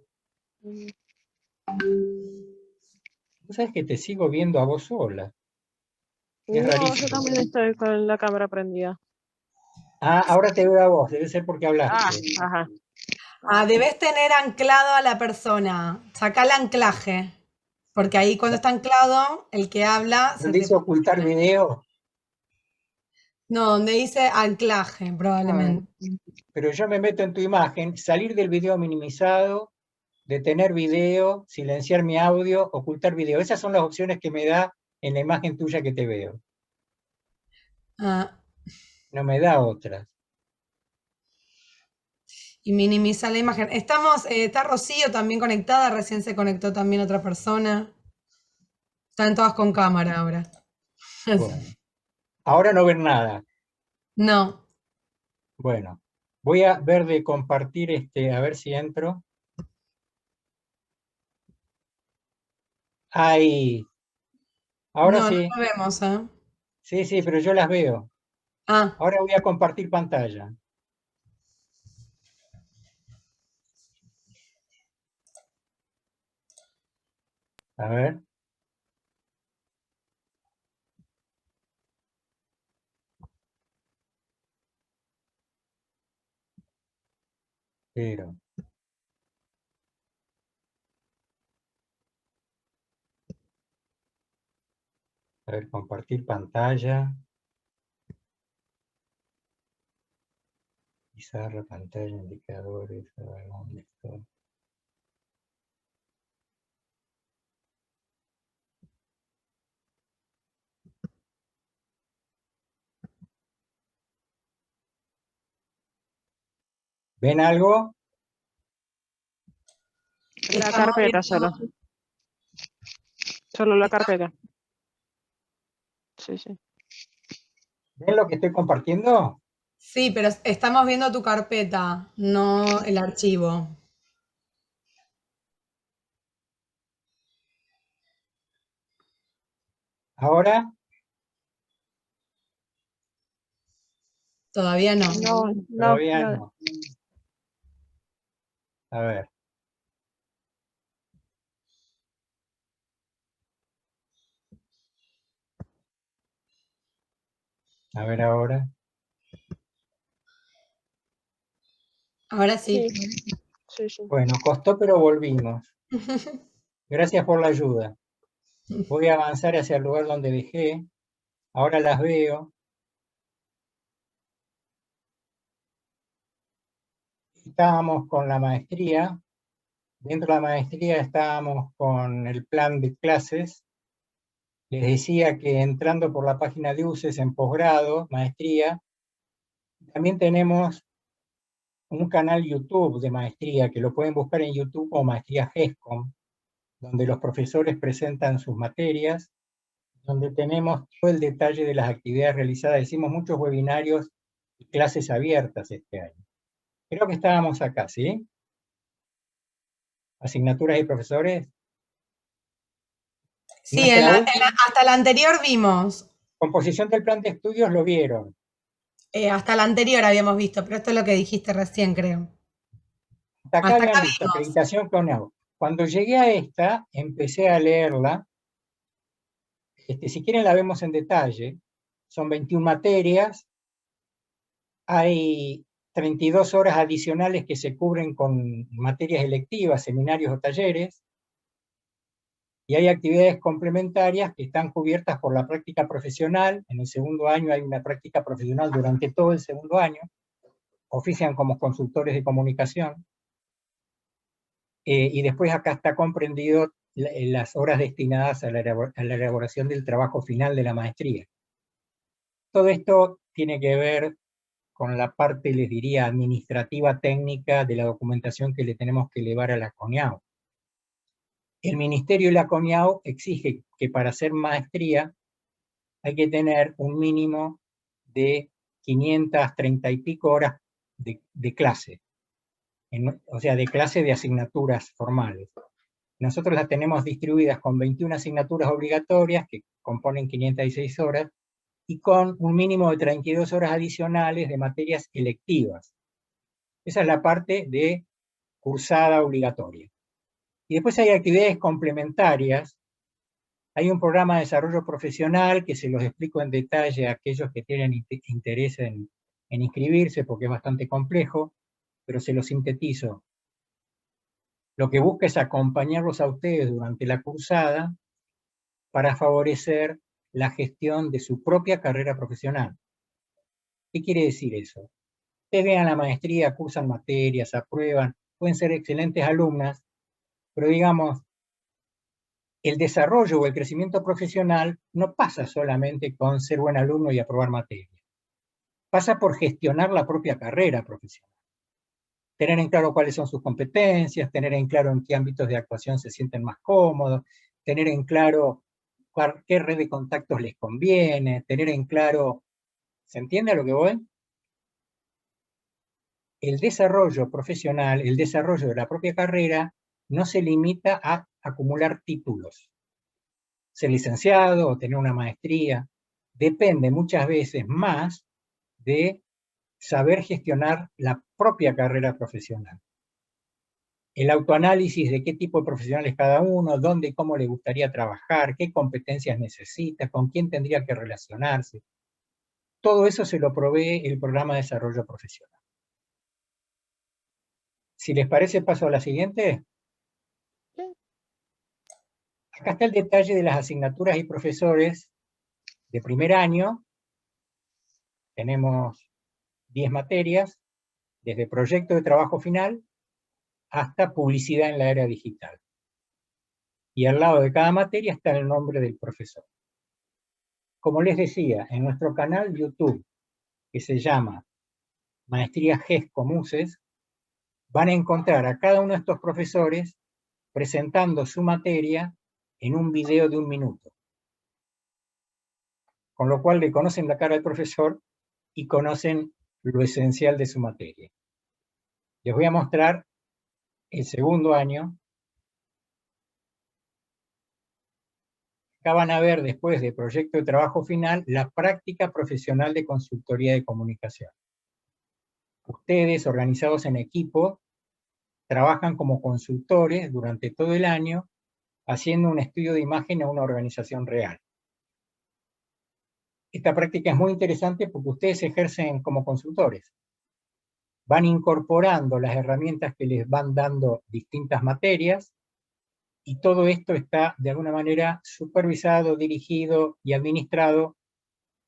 Vos sabés que te sigo viendo a vos sola. Es No, yo rarísimo. también estoy con la cámara prendida. Ahora te veo a vos, debe ser porque hablaste. Ajá. Debes tener anclado a la persona. Saca el anclaje. Porque ahí cuando está anclado, el que habla se ¿Dónde te... dice ocultar video? No, donde dice anclaje, probablemente. Pero yo me meto en tu imagen, salir del video minimizado, detener video, silenciar mi audio, ocultar video. Esas son las opciones que me da en la imagen tuya que te veo. Ah, No me da otras. y minimiza la imagen. Está Rocío también conectada, recién se conectó también otra persona. Están todas con cámara ahora. Bueno, ahora no ven nada. No, Bueno, voy a ver de compartir a ver si entro. Ahí. Ahora no sí. lo vemos, ¿eh? Sí, pero yo las veo. Ah, Ahora voy a compartir pantalla. A ver. Pero. A ver, compartir pantalla. Pizarra, pantalla, indicadores. A ver, ¿dónde estoy? ¿Ven algo? La estamos carpeta viendo- solo. Solo la carpeta. Sí. ¿Ven lo que estoy compartiendo? Sí, pero estamos viendo tu carpeta, no el archivo. Ahora, Todavía no. todavía No. no. A ver. A ver ahora. Ahora sí. Sí. Bueno, costó, pero volvimos. Gracias por la ayuda. Voy a avanzar hacia el lugar donde dejé. Ahora las veo. Estábamos con la maestría. Dentro de la maestría estábamos con el plan de clases. Les decía que entrando por la página de UCES en posgrado, maestría, también tenemos un canal YouTube de maestría que lo pueden buscar en YouTube como Maestría GESCOM, donde los profesores presentan sus materias, donde tenemos todo el detalle de las actividades realizadas. Hicimos muchos webinarios y clases abiertas este año. Creo que estábamos acá, ¿sí? Asignaturas y profesores. Sí, hasta la anterior vimos. Composición del plan de estudios lo vieron. Hasta la anterior habíamos visto, pero esto es lo que dijiste recién, creo. Hasta acá Hasta habían acá visto vimos. acreditación CONEAU. Cuando llegué a esta, empecé a leerla. Si quieren la vemos en detalle. Son 21 materias. Hay 32 horas adicionales que se cubren con materias electivas, seminarios o talleres. Y hay actividades complementarias que están cubiertas por la práctica profesional. En el segundo año hay una práctica profesional durante todo el segundo año. Ofician como consultores de comunicación. Y después acá está comprendido las horas destinadas a la elaboración del trabajo final de la maestría. Todo esto tiene que ver con la parte, les diría, administrativa técnica de la documentación que le tenemos que elevar a la CONIAU. El Ministerio de la CONIAU exige que para hacer maestría hay que tener un mínimo de 530 y pico horas de clase, o sea, de clase de asignaturas formales. Nosotros las tenemos distribuidas con 21 asignaturas obligatorias que componen 506 horas y con un mínimo de 32 horas adicionales de materias electivas. Esa es la parte de cursada obligatoria. Y después hay actividades complementarias. Hay un programa de desarrollo profesional que se los explico en detalle a aquellos que tienen interés en inscribirse porque es bastante complejo, pero se lo sintetizo. Lo que busca es acompañarlos a ustedes durante la cursada para favorecer la gestión de su propia carrera profesional. ¿Qué quiere decir eso? Ustedes vean la maestría, cursan materias, aprueban, pueden ser excelentes alumnas, pero digamos, el desarrollo o el crecimiento profesional no pasa solamente con ser buen alumno y aprobar materias. Pasa por gestionar la propia carrera profesional. Tener en claro cuáles son sus competencias, tener en claro en qué ámbitos de actuación se sienten más cómodos, tener en claro qué red de contactos les conviene, tener en claro, ¿se entiende a lo que voy? El desarrollo profesional, el desarrollo de la propia carrera, no se limita a acumular títulos. Ser licenciado o tener una maestría depende muchas veces más de saber gestionar la propia carrera profesional. El autoanálisis de qué tipo de profesional es cada uno, dónde y cómo le gustaría trabajar, qué competencias necesita, con quién tendría que relacionarse. Todo eso se lo provee el programa de desarrollo profesional. Si les parece, paso a la siguiente. Acá está el detalle de las asignaturas y profesores de primer año. Tenemos 10 materias, desde proyecto de trabajo final hasta publicidad en la era digital. Y al lado de cada materia está el nombre del profesor. Como les decía, en nuestro canal YouTube, que se llama Maestría GESCO MUSES, van a encontrar a cada uno de estos profesores presentando su materia en un video de 1 minuto. Con lo cual le conocen la cara del profesor y conocen lo esencial de su materia. Les voy a mostrar el segundo año. Acá van a ver, después del proyecto de trabajo final, la práctica profesional de consultoría de comunicación. Ustedes, organizados en equipo, trabajan como consultores durante todo el año, haciendo un estudio de imagen a una organización real. Esta práctica es muy interesante porque ustedes ejercen como consultores. Van incorporando las herramientas que les van dando distintas materias, y todo esto está de alguna manera supervisado, dirigido y administrado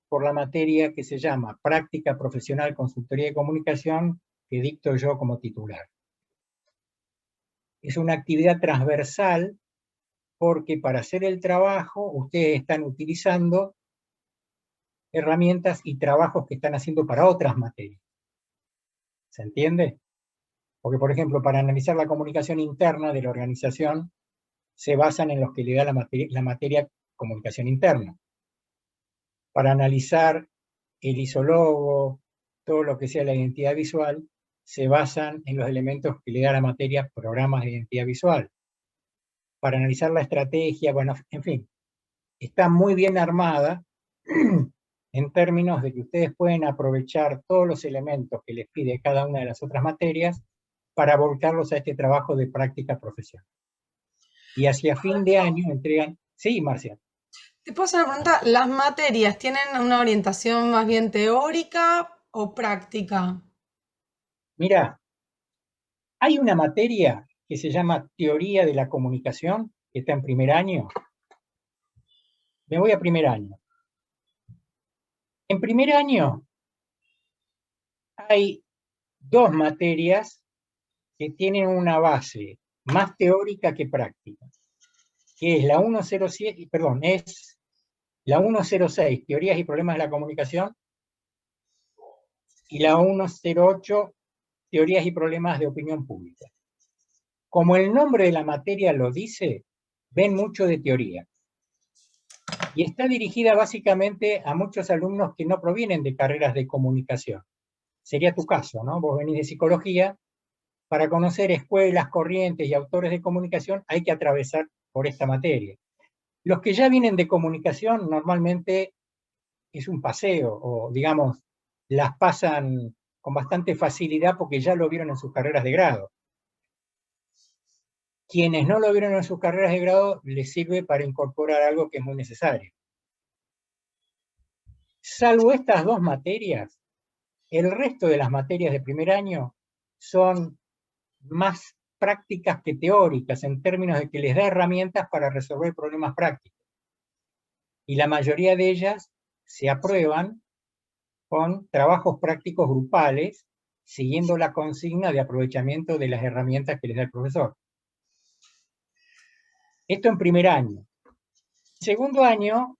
por la materia que se llama Práctica Profesional Consultoría de Comunicación, que dicto yo como titular. Es una actividad transversal porque para hacer el trabajo ustedes están utilizando herramientas y trabajos que están haciendo para otras materias. ¿Se entiende? Porque, por ejemplo, para analizar la comunicación interna de la organización, se basan en los que le da la materia comunicación interna. Para analizar el isólogo, todo lo que sea la identidad visual, se basan en los elementos que le da la materia programas de identidad visual. Para analizar la estrategia, bueno, en fin, está muy bien armada en términos de que ustedes pueden aprovechar todos los elementos que les pide cada una de las otras materias para volcarlos a este trabajo de práctica profesional. Y hacia fin de año entregan... Sí, Marcia. Te puedo hacer una pregunta, ¿las materias tienen una orientación más bien teórica o práctica? Mira, hay una materia que se llama Teoría de la Comunicación, que está en primer año. Me voy a primer año. En primer año hay dos materias que tienen una base más teórica que práctica, que es la 107, perdón, es la 106, Teorías y Problemas de la Comunicación, y la 108, Teorías y Problemas de Opinión Pública. Como el nombre de la materia lo dice, ven mucho de teoría. Y está dirigida básicamente a muchos alumnos que no provienen de carreras de comunicación. Sería tu caso, ¿no? Vos venís de psicología. Para conocer escuelas, corrientes y autores de comunicación hay que atravesar por esta materia. Los que ya vienen de comunicación normalmente es un paseo, o digamos, las pasan con bastante facilidad porque ya lo vieron en sus carreras de grado. Quienes no lo vieron en sus carreras de grado les sirve para incorporar algo que es muy necesario. Salvo estas dos materias, el resto de las materias de primer año son más prácticas que teóricas, en términos de que les da herramientas para resolver problemas prácticos. Y la mayoría de ellas se aprueban con trabajos prácticos grupales, siguiendo la consigna de aprovechamiento de las herramientas que les da el profesor. Esto en primer año. Segundo año,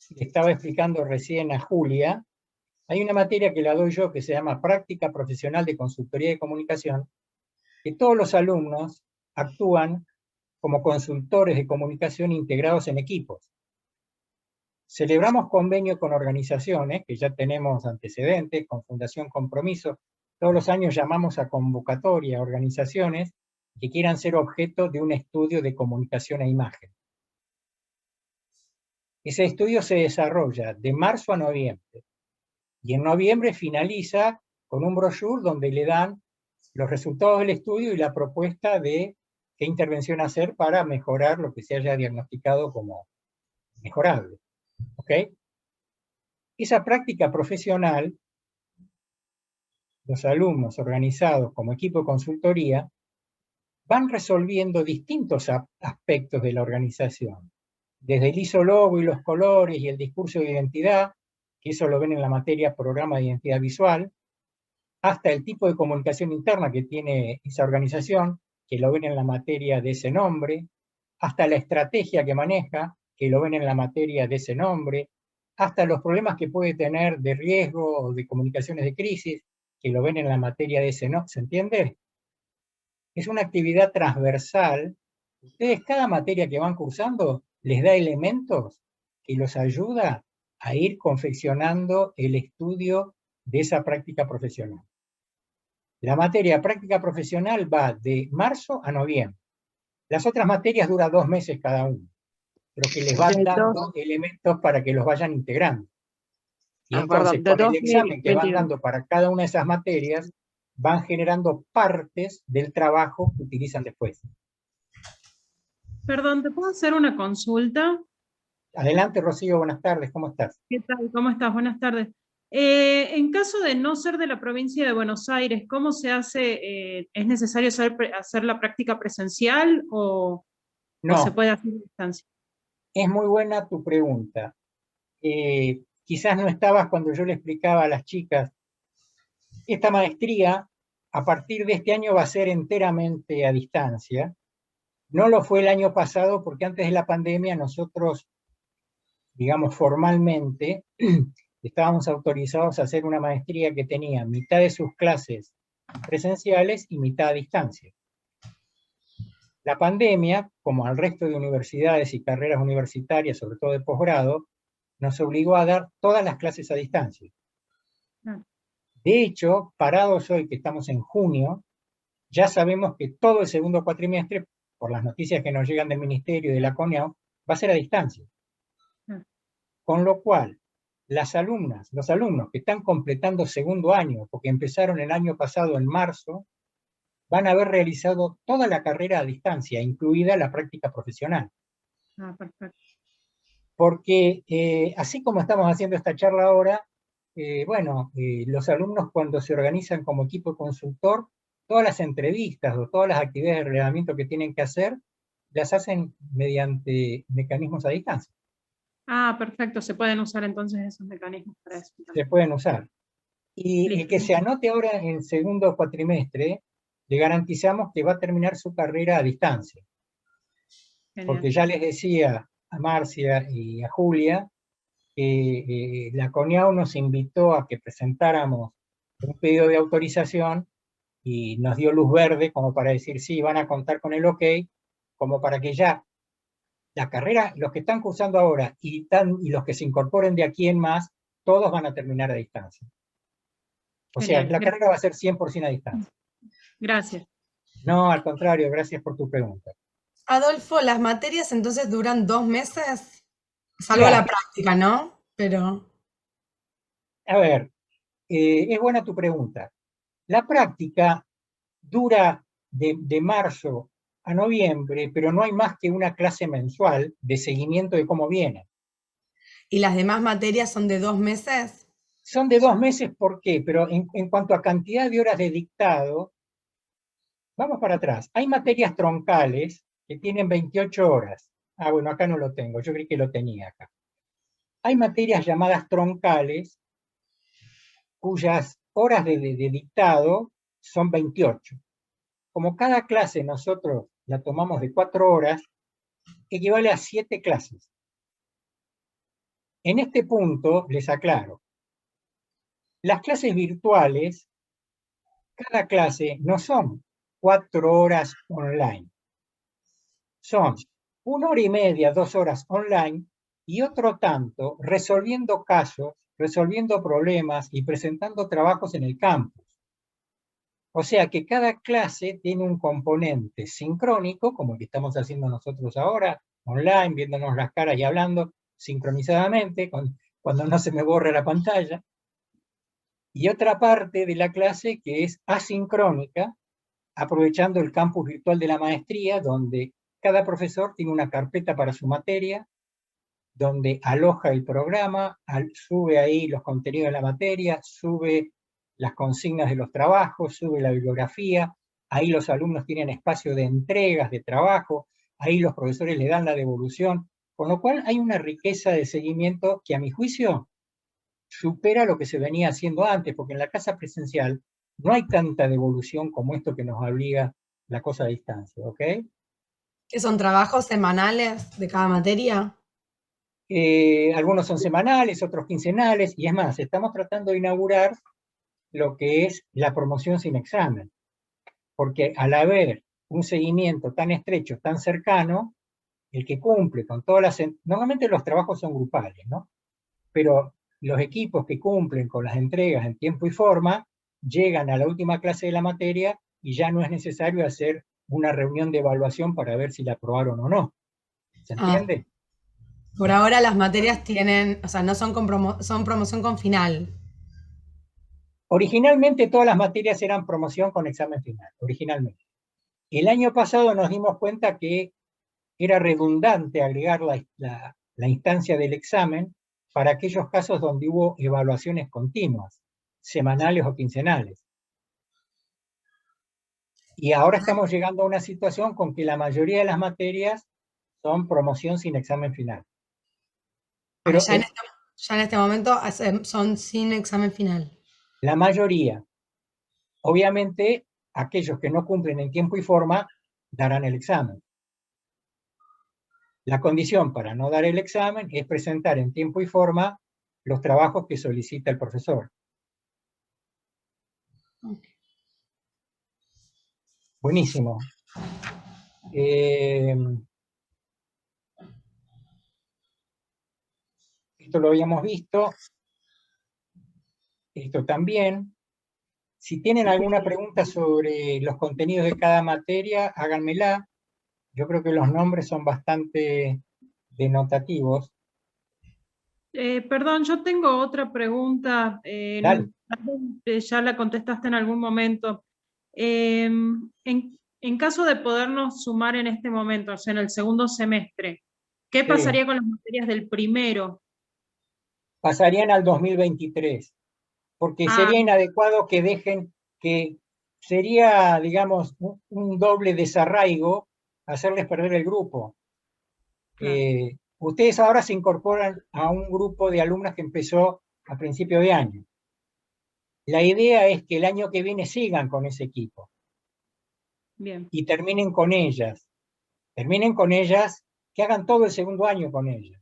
le estaba explicando recién a Julia, hay una materia que la doy yo que se llama Práctica Profesional de Consultoría de Comunicación, que todos los alumnos actúan como consultores de comunicación integrados en equipos. Celebramos convenio con organizaciones, que ya tenemos antecedentes, con Fundación Compromiso. Todos los años llamamos a convocatoria a organizaciones que quieran ser objeto de un estudio de comunicación e imagen. Ese estudio se desarrolla de marzo a noviembre. Y en noviembre finaliza con un brochure donde le dan los resultados del estudio y la propuesta de qué intervención hacer para mejorar lo que se haya diagnosticado como mejorable. ¿Ok? Esa práctica profesional, los alumnos organizados como equipo de consultoría, van resolviendo distintos aspectos de la organización. Desde el isólogo y los colores y el discurso de identidad, que eso lo ven en la materia Programa de Identidad Visual, hasta el tipo de comunicación interna que tiene esa organización, que lo ven en la materia de ese nombre, hasta la estrategia que maneja, que lo ven en la materia de ese nombre, hasta los problemas que puede tener de riesgo o de comunicaciones de crisis, que lo ven en la materia de ese nombre. ¿Se entiende? Es una actividad transversal. Ustedes, cada materia que van cursando, les da elementos que los ayuda a ir confeccionando el estudio de esa práctica profesional. La materia práctica profesional va de marzo a noviembre. Las otras materias duran 2 meses cada una, pero que les van dando elementos para que los vayan integrando. Y entonces, perdón, con el examen que van 2021. dando para cada una de esas materias, van generando partes del trabajo que utilizan después. Perdón, ¿te puedo hacer una consulta? Adelante, Rocío, buenas tardes, ¿cómo estás? ¿Qué tal? ¿Cómo estás? Buenas tardes. En caso de no ser de la provincia de Buenos Aires, ¿cómo se hace? ¿Es necesario hacer la práctica presencial o se No, puede hacer a distancia? es muy buena tu pregunta. Quizás no estabas cuando yo le explicaba a las chicas, esta maestría a partir de este año va a ser enteramente a distancia. No lo fue el año pasado porque antes de la pandemia nosotros, digamos formalmente, estábamos autorizados a hacer una maestría que tenía mitad de sus clases presenciales y mitad a distancia. La pandemia, como al resto de universidades y carreras universitarias, sobre todo de posgrado, nos obligó a dar todas las clases a distancia. De hecho, parados hoy que estamos en junio, ya sabemos que todo el segundo cuatrimestre, por las noticias que nos llegan del Ministerio y de la CONEAU, va a ser a distancia. Con lo cual, las alumnas, los alumnos que están completando segundo año, porque empezaron el año pasado en marzo, van a haber realizado toda la carrera a distancia, incluida la práctica profesional. Perfecto. Porque así como estamos haciendo esta charla ahora, los alumnos cuando se organizan como equipo consultor, todas las entrevistas o todas las actividades de relevamiento que tienen que hacer, las hacen mediante mecanismos a distancia. Ah, perfecto, se pueden usar entonces esos mecanismos para eso. Se pueden usar. Y el que se anote ahora en segundo cuatrimestre, le garantizamos que va a terminar su carrera a distancia. Genial. Porque ya les decía a Marcia y a Julia que la CONIAU nos invitó a que presentáramos un pedido de autorización y nos dio luz verde como para decir sí, van a contar con el OK, como para que ya la carrera, los que están cursando ahora y los que se incorporen de aquí en más, todos van a terminar a distancia. O sea, Genial. la carrera va a ser 100% a distancia. Gracias. No, al contrario, gracias por tu pregunta. Adolfo, las materias entonces duran 2 meses, salvo Claro. la práctica, ¿no? Pero A ver, es buena tu pregunta. La práctica dura de marzo a noviembre, pero no hay más que una clase mensual de seguimiento de cómo viene. ¿y las demás materias son de 2 meses? Son de 2 meses, ¿por qué? Pero en cuanto a cantidad de horas de dictado, vamos para atrás. Hay materias troncales que tienen 28 horas. Ah, bueno, acá no lo tengo, yo creí que lo tenía acá. Hay materias llamadas troncales cuyas horas de dictado son 28. Como cada clase nosotros la tomamos de 4 horas, equivale a 7 clases. En este punto les aclaro, las clases virtuales, cada clase no son 4 horas online, son 1 hora y media, 2 horas online y otro tanto resolviendo casos, resolviendo problemas y presentando trabajos en el campus. O sea que cada clase tiene un componente sincrónico, como el que estamos haciendo nosotros ahora, online, viéndonos las caras y hablando sincronizadamente, cuando no se me borra la pantalla. Y otra parte de la clase que es asincrónica, aprovechando el campus virtual de la maestría, donde cada profesor tiene una carpeta para su materia, donde aloja el programa, sube ahí los contenidos de la materia, sube las consignas de los trabajos, sube la bibliografía, ahí los alumnos tienen espacio de entregas de trabajo, ahí los profesores le dan la devolución, con lo cual hay una riqueza de seguimiento que a mi juicio supera lo que se venía haciendo antes, porque en la clase presencial no hay tanta devolución como esto que nos obliga la cosa a distancia, ¿ok? ¿Que son trabajos semanales de cada materia? Algunos son semanales, otros quincenales, y es más, estamos tratando de inaugurar lo que es la promoción sin examen, porque al haber un seguimiento tan estrecho, tan cercano, el que cumple con todas las... Normalmente los trabajos son grupales, ¿no? Pero los equipos que cumplen con las entregas en tiempo y forma, llegan a la última clase de la materia y ya no es necesario hacer una reunión de evaluación para ver si la aprobaron o no. ¿Se entiende? Por ahora las materias tienen, o sea, no son son promoción con final. Originalmente todas las materias eran promoción con examen final, originalmente. El año pasado nos dimos cuenta que era redundante agregar la instancia del examen para aquellos casos donde hubo evaluaciones continuas, semanales o quincenales. Y ahora estamos llegando a una situación con que la mayoría de las materias son promoción sin examen final. Pero ya en este momento son sin examen final. la mayoría, obviamente, aquellos que no cumplen en tiempo y forma, darán el examen. La condición para no dar el examen es presentar en tiempo y forma los trabajos que solicita el profesor. Okay. Buenísimo. Esto lo habíamos visto. Esto también. Si tienen alguna pregunta sobre los contenidos de cada materia, háganmela. Yo creo que los nombres son bastante denotativos. Perdón, yo tengo otra pregunta. Dale. Ya la contestaste en algún momento. En caso de podernos sumar en este momento, o sea, en el segundo semestre, ¿qué pasaría con las materias del primero? Pasarían al 2023, porque sería inadecuado que sería, digamos, un doble desarraigo hacerles perder el grupo. Claro. Ustedes ahora se incorporan a un grupo de alumnas que empezó a principio de año. La idea es que el año que viene sigan con ese equipo Bien. y terminen con ellas, que hagan todo el segundo año con ellas.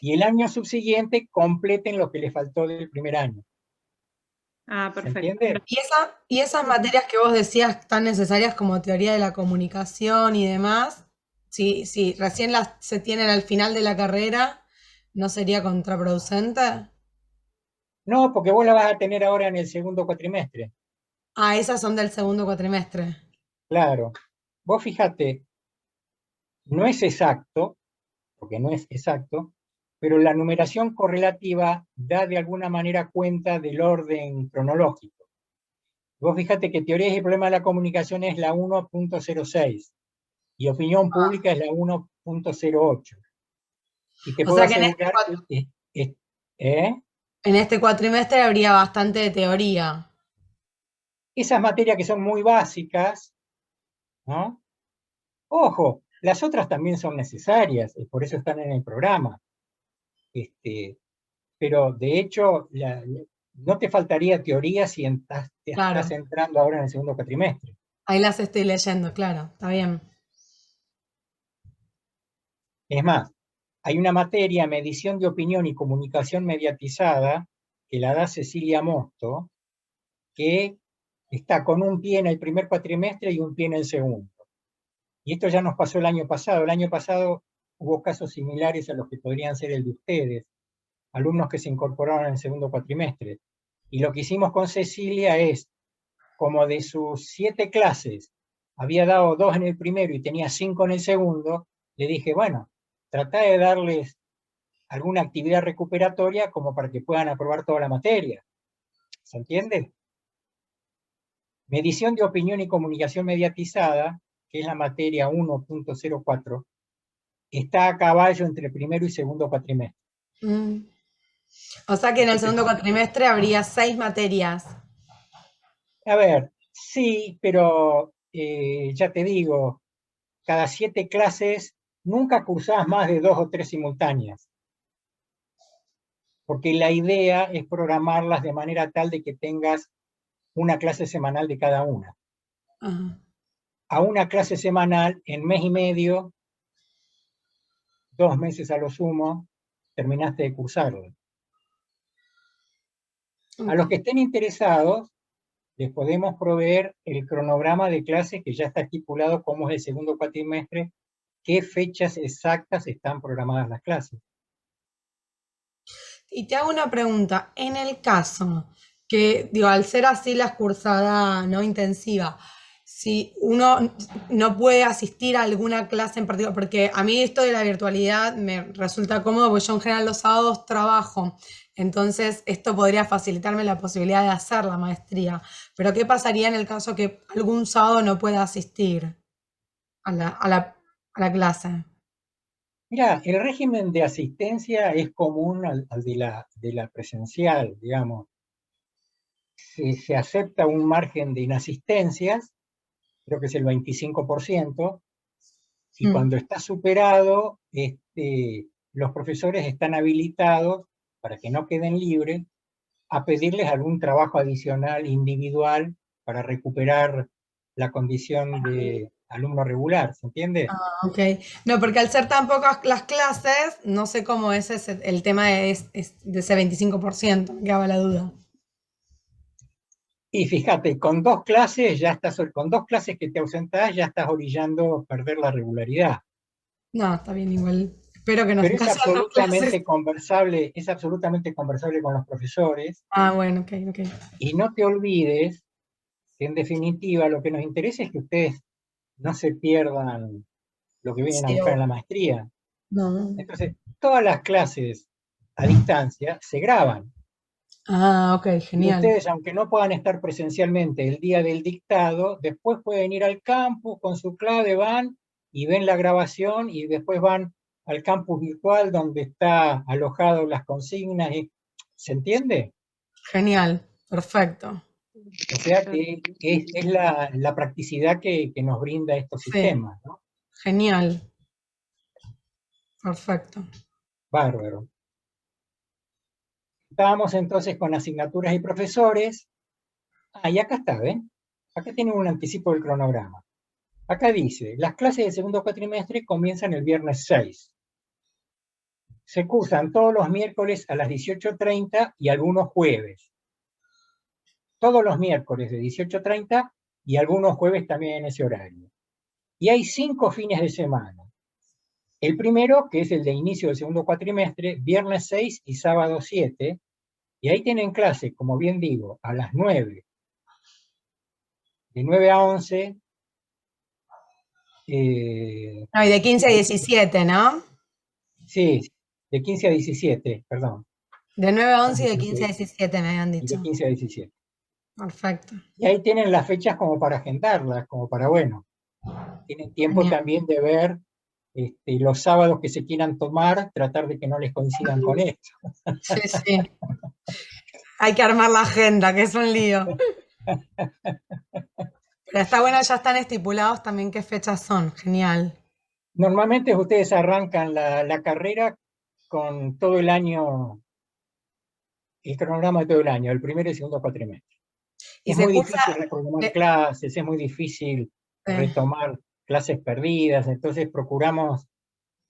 Y el año subsiguiente completen lo que les faltó del primer año. Ah, ¿Se perfecto. entiende? Y esas materias que vos decías tan necesarias como teoría de la comunicación y demás, si recién las se tienen al final de la carrera, ¿no sería contraproducente? No, porque vos la vas a tener ahora en el segundo cuatrimestre. Ah, esas son del segundo cuatrimestre. Claro. Vos fíjate, no es exacto, porque no es exacto, pero la numeración correlativa da de alguna manera cuenta del orden cronológico. Vos fíjate que teoría y el problema de la comunicación es la 1.06 y opinión pública es la 1.08. Y te O puedo sea que asegurar que... ¿eh? en este cuatrimestre habría bastante de teoría. Esas materias que son muy básicas, ¿no? Ojo, las otras también son necesarias, por eso están en el programa. Pero de hecho, no te faltaría teoría si te estás Claro, entrando ahora en el segundo cuatrimestre. ahí las estoy leyendo, claro, está bien. Es más, hay una materia, medición de opinión y comunicación mediatizada, que la da Cecilia Mosto, que está con un pie en el primer cuatrimestre y un pie en el segundo. Y esto ya nos pasó el año pasado. El año pasado hubo casos similares a los que podrían ser el de ustedes, alumnos que se incorporaron en el segundo cuatrimestre. Y lo que hicimos con Cecilia es, como de sus 7 clases, había dado 2 en el primero y tenía 5 en el segundo, le dije, bueno, trata de darles alguna actividad recuperatoria como para que puedan aprobar toda la materia. ¿Se entiende? Medición de opinión y comunicación mediatizada, que es la materia 1.04, está a caballo entre primero y segundo cuatrimestre. Mm. O sea que en el Entonces, segundo cuatrimestre habría 6 materias. a ver, sí, pero ya te digo, cada 7 clases nunca cursás más de 2 o 3 simultáneas, porque la idea es programarlas de manera tal de que tengas una clase semanal de cada una. Ajá. A una clase semanal, en mes y medio, 2 meses a lo sumo, terminaste de cursarlo. A los Ok. que estén interesados, les podemos proveer el cronograma de clases que ya está estipulado como es el segundo cuatrimestre, qué fechas exactas están programadas las clases. Y te hago una pregunta. En el caso que, digo, al ser así la cursada no intensiva, si uno no puede asistir a alguna clase en particular, porque a mí esto de la virtualidad me resulta cómodo, porque yo en general los sábados trabajo, entonces esto podría facilitarme la posibilidad de hacer la maestría. Pero ¿qué pasaría en el caso que algún sábado no pueda asistir a la clase? Mira, el régimen de asistencia es común al de la presencial, digamos. Se acepta un margen de inasistencias, creo que es el 25%, y Mm. cuando está superado, los profesores están habilitados, para que no queden libres, a pedirles algún trabajo adicional individual para recuperar la condición de alumno regular, ¿se entiende? Ok, no, porque al ser tan pocas las clases, no sé cómo es el tema de ese 25%, me quedaba la duda. Y fíjate, con 2 clases con 2 clases que te ausentás, ya estás orillando perder la regularidad. No, está bien, igual. Espero que no Pero sean dos clases. es absolutamente conversable con los profesores, Ah, bueno, ok, ok. y no te olvides que en definitiva lo que nos interesa es que ustedes no se pierdan lo que vienen a Sí, buscar en la maestría. no. Entonces, todas las clases a distancia se graban. Ah, ok, Y genial. ustedes, aunque no puedan estar presencialmente el día del dictado, después pueden ir al campus con su clave, van y ven la grabación y después van al campus virtual donde está alojado las consignas. ¿Se entiende? Genial, perfecto. O sea que es la practicidad que nos brinda estos Sí. sistemas, ¿no? Genial. Perfecto. Bárbaro. Estábamos entonces con asignaturas y profesores. Y acá está, ¿ven? Acá tienen un anticipo del cronograma. Acá dice, las clases del segundo cuatrimestre comienzan el viernes 6. Se cursan todos los miércoles a las 18:30 y algunos jueves. Todos los miércoles de 18:30 y algunos jueves también en ese horario. Y hay 5 fines de semana. El primero, que es el de inicio del segundo cuatrimestre, viernes 6 y sábado 7, y ahí tienen clase, como bien digo, a las 9, de 9 a 11. No, y de 15 a 17, ¿no? Sí, de 15 a 17, perdón. De 9 a 11 y de 15 a 17 me habían Y dicho. de 15 a 17. Perfecto. Y ahí tienen las fechas como para agendarlas, como para, bueno, tienen tiempo Genial. también de ver los sábados que se quieran tomar, tratar de que no les coincidan con esto. Sí, sí. Hay que armar la agenda, que es un lío. Pero está bueno, ya están estipulados también qué fechas son. Genial. Normalmente ustedes arrancan la carrera con todo el año, el cronograma de todo el año, el primero y segundo cuatrimestre. Y Es se muy cursa. difícil reprogramar clases, es muy difícil retomar clases perdidas, entonces procuramos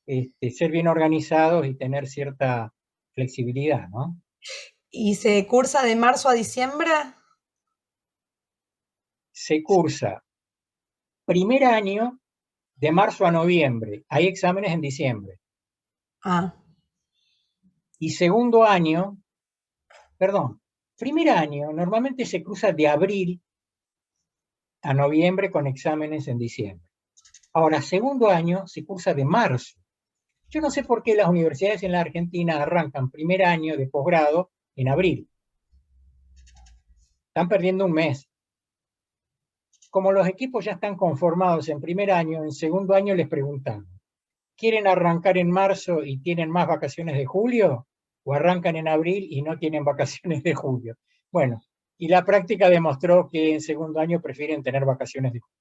ser bien organizados y tener cierta flexibilidad, ¿no? ¿Y se cursa de marzo a diciembre? Se cursa primer año de marzo a noviembre, hay exámenes en diciembre. Ah, Y segundo año, perdón, primer año normalmente se cruza de abril a noviembre con exámenes en diciembre. Ahora, segundo año se cursa de marzo. Yo no sé por qué las universidades en la Argentina arrancan primer año de posgrado en abril. Están perdiendo un mes. Como los equipos ya están conformados en primer año, en segundo año les preguntamos, ¿quieren arrancar en marzo y tienen más vacaciones de julio? ¿O arrancan en abril y no tienen vacaciones de julio? Bueno, y la práctica demostró que en segundo año prefieren tener vacaciones de julio.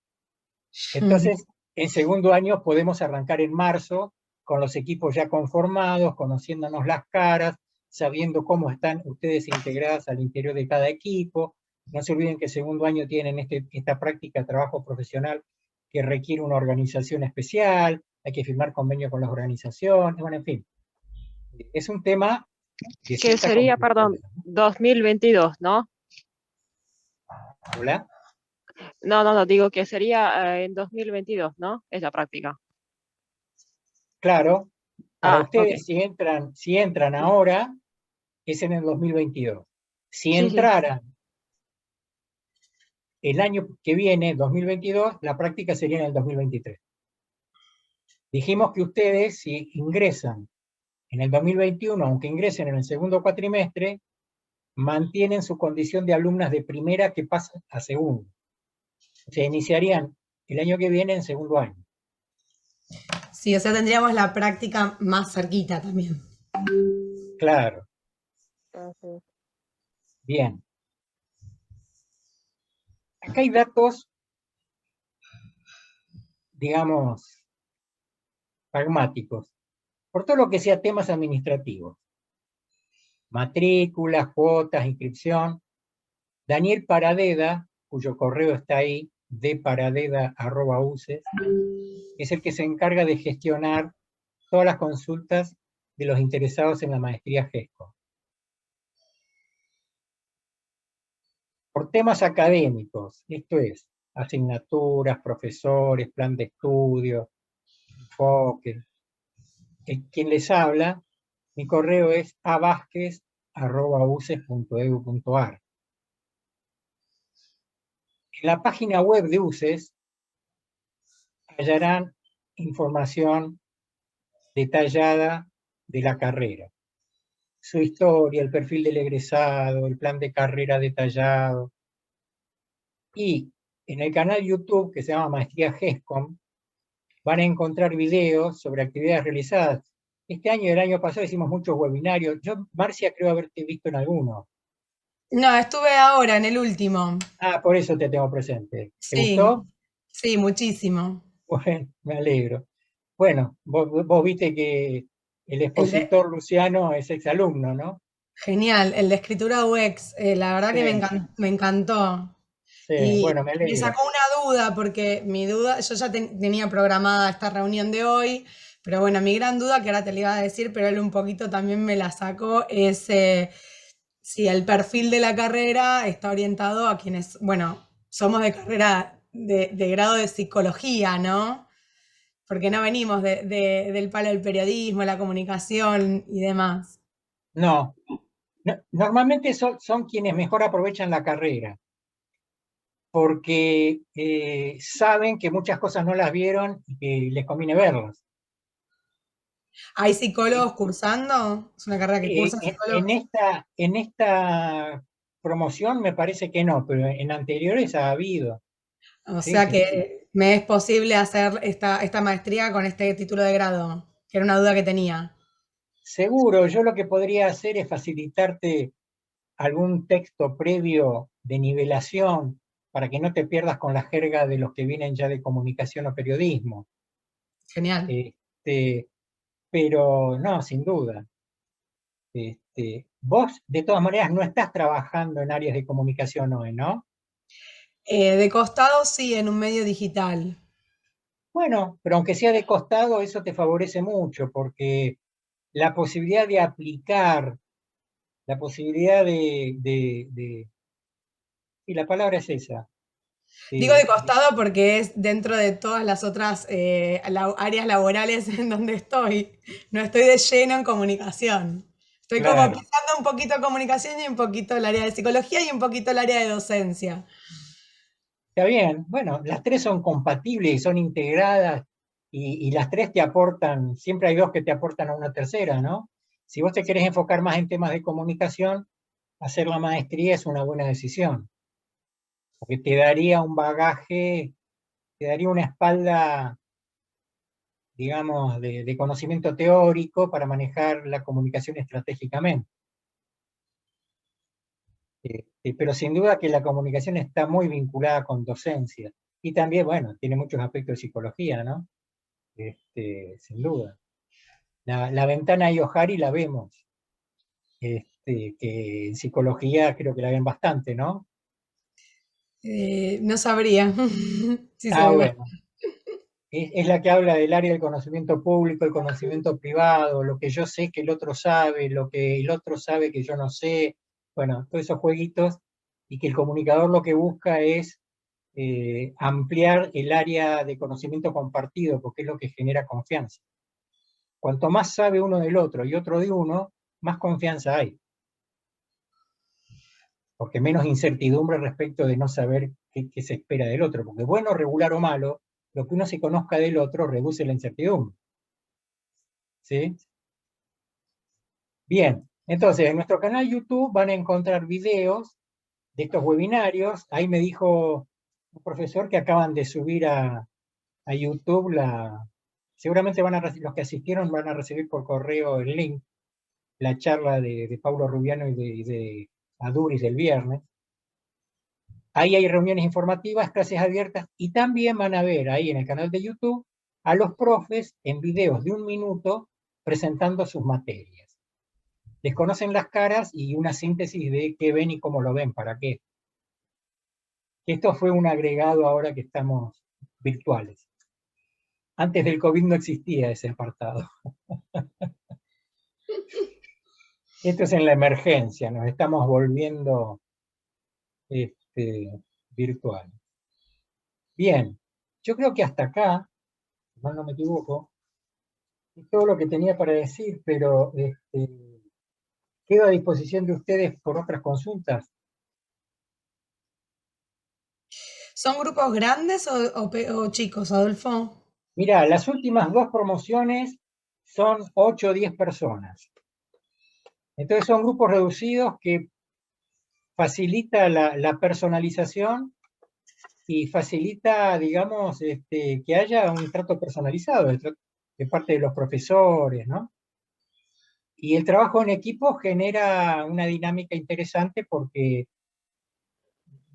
Entonces, en segundo año podemos arrancar en marzo con los equipos ya conformados, conociéndonos las caras, sabiendo cómo están ustedes integradas al interior de cada equipo. No se olviden que segundo año tienen esta práctica de trabajo profesional que requiere una organización especial, hay que firmar convenio con las organizaciones, bueno, en fin. Es un tema de Que cierta sería, perdón, complejidad. 2022, ¿no? ¿Hola? No, digo que sería en 2022, ¿no? Es la práctica. Claro, para Ok. ustedes si entran ahora, es en el 2022. Si Sí. entraran el año que viene, 2022, la práctica sería en el 2023. Dijimos que ustedes, si ingresan en el 2021, aunque ingresen en el segundo cuatrimestre, mantienen su condición de alumnas de primera que pasan a segundo. Se iniciarían el año que viene en segundo año. sí, o sea, tendríamos la práctica más cerquita también. Claro, bien. Acá hay datos, digamos, pragmáticos, por todo lo que sea temas administrativos. Matrículas, cuotas, inscripción. Daniel Paradeda, cuyo correo está ahí, dparadeda@uces, es el que se encarga de gestionar todas las consultas de los interesados en la maestría GESCO. Por temas académicos, esto es, asignaturas, profesores, plan de estudio, enfoque. Quien les habla, mi correo es avasquez@uces.edu.ar. En la página web de UCES hallarán información detallada de la carrera. Su historia, el perfil del egresado, el plan de carrera detallado. Y en el canal YouTube que se llama Maestría GESCOM van a encontrar videos sobre actividades realizadas. Este año y el año pasado hicimos muchos webinarios. Yo, Marcia, creo haberte visto en alguno. No, estuve ahora en el último. Por eso te tengo presente. ¿Te Sí, gustó? sí, muchísimo. Bueno, me alegro. Bueno, vos viste que el El de- expositor Luciano es exalumno, ¿no? Genial, el de escritura UX, la verdad que Sí, me encantó. sí, Y bueno, me me alegro. sacó una duda, porque mi duda, yo ya tenía programada esta reunión de hoy, pero bueno, mi gran duda, que ahora te la iba a decir, pero él un poquito también me la sacó, es si el perfil de la carrera está orientado a quienes, bueno, somos de carrera de grado de psicología, ¿no? Porque no venimos del palo del periodismo, la comunicación y demás. No, normalmente son quienes mejor aprovechan la carrera, porque saben que muchas cosas no las vieron y que les conviene verlas. ¿Hay psicólogos cursando? ¿Es una carrera que cursa psicólogos? En esta promoción me parece que no, pero en anteriores ha habido. O Sí, sea sí, sí. que me es posible hacer esta maestría con este título de grado, que era una duda que tenía. Seguro, yo lo que podría hacer es facilitarte algún texto previo de nivelación para que no te pierdas con la jerga de los que vienen ya de comunicación o periodismo. Genial. Este, pero no, sin duda. Vos, de todas maneras, no estás trabajando en áreas de comunicación hoy, ¿no? De costado sí, en un medio digital. Bueno, pero aunque sea de costado, eso te favorece mucho, porque la posibilidad de aplicar, la posibilidad y la palabra es esa, Digo de de- de- costado porque es dentro de todas las otras áreas laborales en donde estoy. No estoy de lleno en comunicación. Estoy como claro. pisando un poquito comunicación y un poquito el área de psicología y un poquito el área de docencia. Está bien, bueno, las tres son compatibles y son integradas y las tres te aportan, siempre hay dos que te aportan a una tercera, ¿no? Si vos te querés enfocar más en temas de comunicación, hacer la maestría es una buena decisión, porque te daría un bagaje, te daría una espalda, digamos, de conocimiento teórico para manejar la comunicación estratégicamente. Pero sin duda que la comunicación está muy vinculada con docencia y también, bueno, tiene muchos aspectos de psicología, ¿no? Sin duda. La ventana Iohari la vemos, que en psicología creo que la ven bastante, ¿no? No sabría si se Ah, ve más. bueno, es la que habla del área del conocimiento público, el conocimiento privado, lo que yo sé que el otro sabe, lo que el otro sabe que yo no sé, bueno, todos esos jueguitos, y que el comunicador lo que busca es ampliar el área de conocimiento compartido, porque es lo que genera confianza. Cuanto más sabe uno del otro y otro de uno, más confianza hay, porque menos incertidumbre respecto de no saber qué se espera del otro, porque bueno, regular o malo, lo que uno se conozca del otro reduce la incertidumbre. ¿Sí? Bien, entonces en nuestro canal YouTube van a encontrar videos de estos webinarios. Ahí me dijo un profesor que acaban de subir a YouTube seguramente los que asistieron van a recibir por correo el link, la charla de Paulo Rubiano y de Aduris del viernes. Ahí hay reuniones informativas, clases abiertas y también van a ver ahí en el canal de YouTube a los profes en videos de 1 minuto presentando sus materias. Les conocen las caras y una síntesis de qué ven y cómo lo ven, para qué. Esto fue un agregado ahora que estamos virtuales. Antes del COVID no existía ese apartado. Esto es en la emergencia, nos estamos volviendo virtual. Bien, yo creo que hasta acá, si mal no me equivoco, es todo lo que tenía para decir, pero quedo a disposición de ustedes por otras consultas. ¿Son grupos grandes o chicos, Adolfo? Mirá, las últimas dos promociones son 8 o 10 personas. Entonces son grupos reducidos que facilita la personalización y facilita, digamos, que haya un trato personalizado de parte de los profesores, ¿no? Y el trabajo en equipo genera una dinámica interesante porque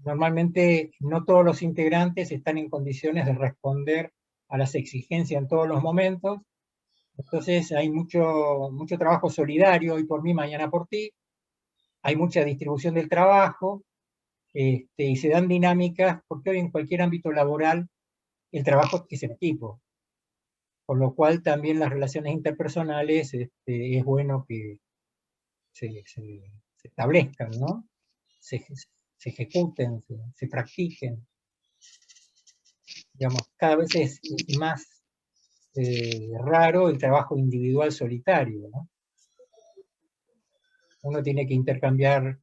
normalmente no todos los integrantes están en condiciones de responder a las exigencias en todos los momentos. Entonces hay mucho trabajo solidario, hoy por mí, mañana por ti. Hay mucha distribución del trabajo, y se dan dinámicas, porque hoy en cualquier ámbito laboral el trabajo es en equipo. Por lo cual también las relaciones interpersonales es bueno que se establezcan, ¿no? Se ejecuten, se practiquen. Digamos, cada vez es más raro el trabajo individual solitario, ¿no? Uno tiene que intercambiar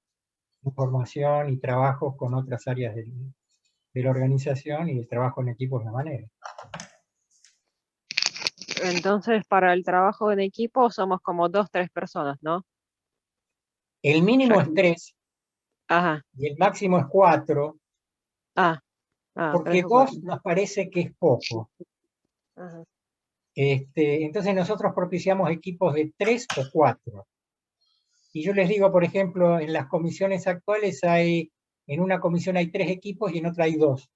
información y trabajos con otras áreas de la organización, y el trabajo en equipo es la manera. Entonces, para el trabajo en equipo somos como 2, 3 personas, ¿no? El mínimo es 3 Ajá. y el máximo es 4, porque 3 o 4. 2 nos parece que es poco. Ajá. Entonces nosotros propiciamos equipos de 3 o 4. Y yo les digo, por ejemplo, en las comisiones actuales en una comisión hay 3 equipos y en otra hay 2.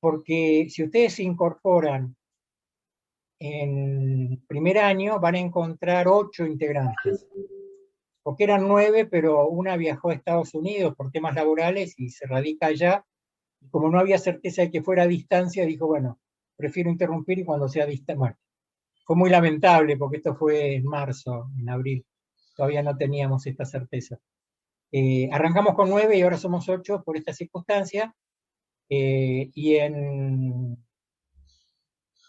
Porque si ustedes se incorporan en primer año, van a encontrar 8 integrantes. Porque eran 9, pero una viajó a Estados Unidos por temas laborales y se radica allá. Y como no había certeza de que fuera a distancia, dijo, bueno, prefiero interrumpir y cuando sea a distancia. Bueno, fue muy lamentable porque esto fue en marzo, en abril. Todavía no teníamos esta certeza. Arrancamos con 9 y ahora somos 8 por esta circunstancia.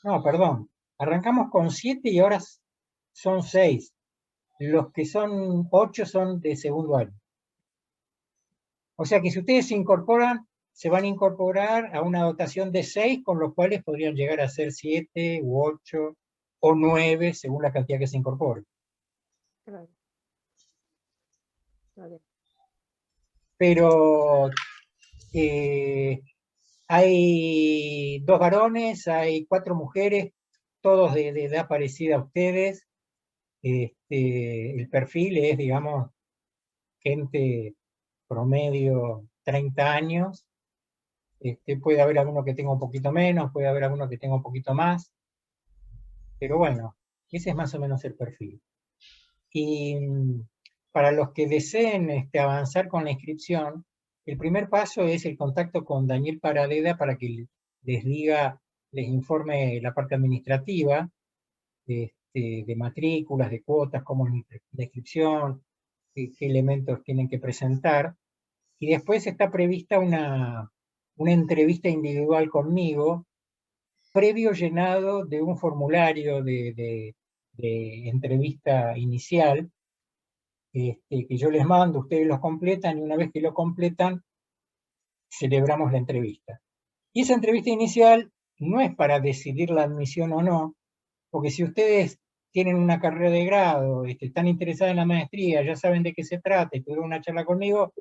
No, perdón. Arrancamos con 7 y ahora son 6. Los que son 8 son de segundo año. O sea que si ustedes se incorporan, se van a incorporar a una dotación de 6, con los cuales podrían llegar a ser 7 u 8 o 9, según la cantidad que se incorpore. Claro. Vale. Pero hay 2 varones, hay 4 mujeres, todos de edad parecida a ustedes. El perfil es, digamos, gente promedio 30 años. Puede haber alguno que tenga un poquito menos, puede haber alguno que tenga un poquito más. Pero bueno, ese es más o menos el perfil. Y para los que deseen avanzar con la inscripción, el primer paso es el contacto con Daniel Paradeda para que les diga, les informe la parte administrativa, de matrículas, de cuotas, cómo es la inscripción, qué elementos tienen que presentar. Y después está prevista una entrevista individual conmigo, previo llenado de un formulario de entrevista inicial, que yo les mando, ustedes los completan, y una vez que lo completan, celebramos la entrevista. Y esa entrevista inicial no es para decidir la admisión o no, porque si ustedes tienen una carrera de grado, están interesados en la maestría, ya saben de qué se trata, y tuvieron una charla conmigo,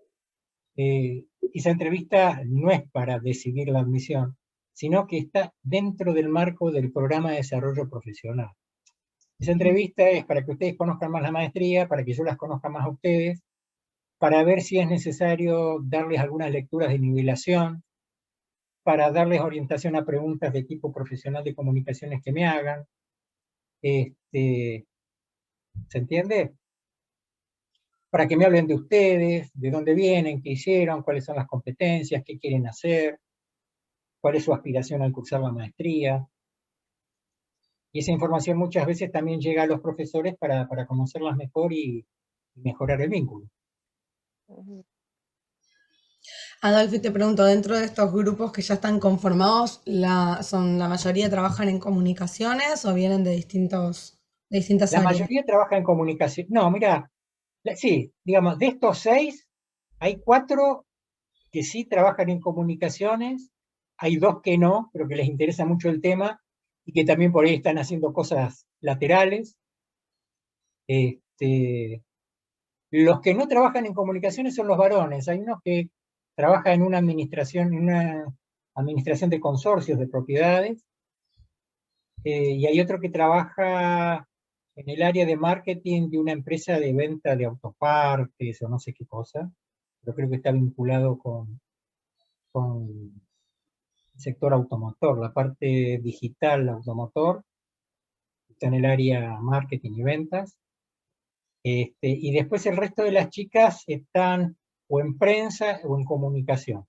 esa entrevista no es para decidir la admisión, sino que está dentro del marco del programa de desarrollo profesional. Esa entrevista es para que ustedes conozcan más la maestría, para que yo las conozca más a ustedes, para ver si es necesario darles algunas lecturas de nivelación, para darles orientación a preguntas de tipo profesional de comunicaciones que me hagan. ¿Se entiende? Para que me hablen de ustedes, de dónde vienen, qué hicieron, cuáles son las competencias, qué quieren hacer, cuál es su aspiración al cursar la maestría. Y esa información muchas veces también llega a los profesores para conocerlas mejor y mejorar el vínculo. Adolfo, te pregunto, dentro de estos grupos que ya están conformados, ¿la mayoría trabajan en comunicaciones o vienen de distintas La áreas? mayoría trabaja en comunicación. No, mira, sí, digamos, de estos 6, hay 4 que sí trabajan en comunicaciones, hay 2 que no, pero que les interesa mucho el tema y que también por ahí están haciendo cosas laterales. Los que no trabajan en comunicaciones son los varones. Hay unos que trabajan en una administración de consorcios de propiedades, y hay otro que trabaja en el área de marketing de una empresa de venta de autopartes o no sé qué cosa, pero creo que está vinculado con sector automotor, la parte digital automotor, está en el área marketing y ventas. Y después el resto de las chicas están o en prensa o en comunicación.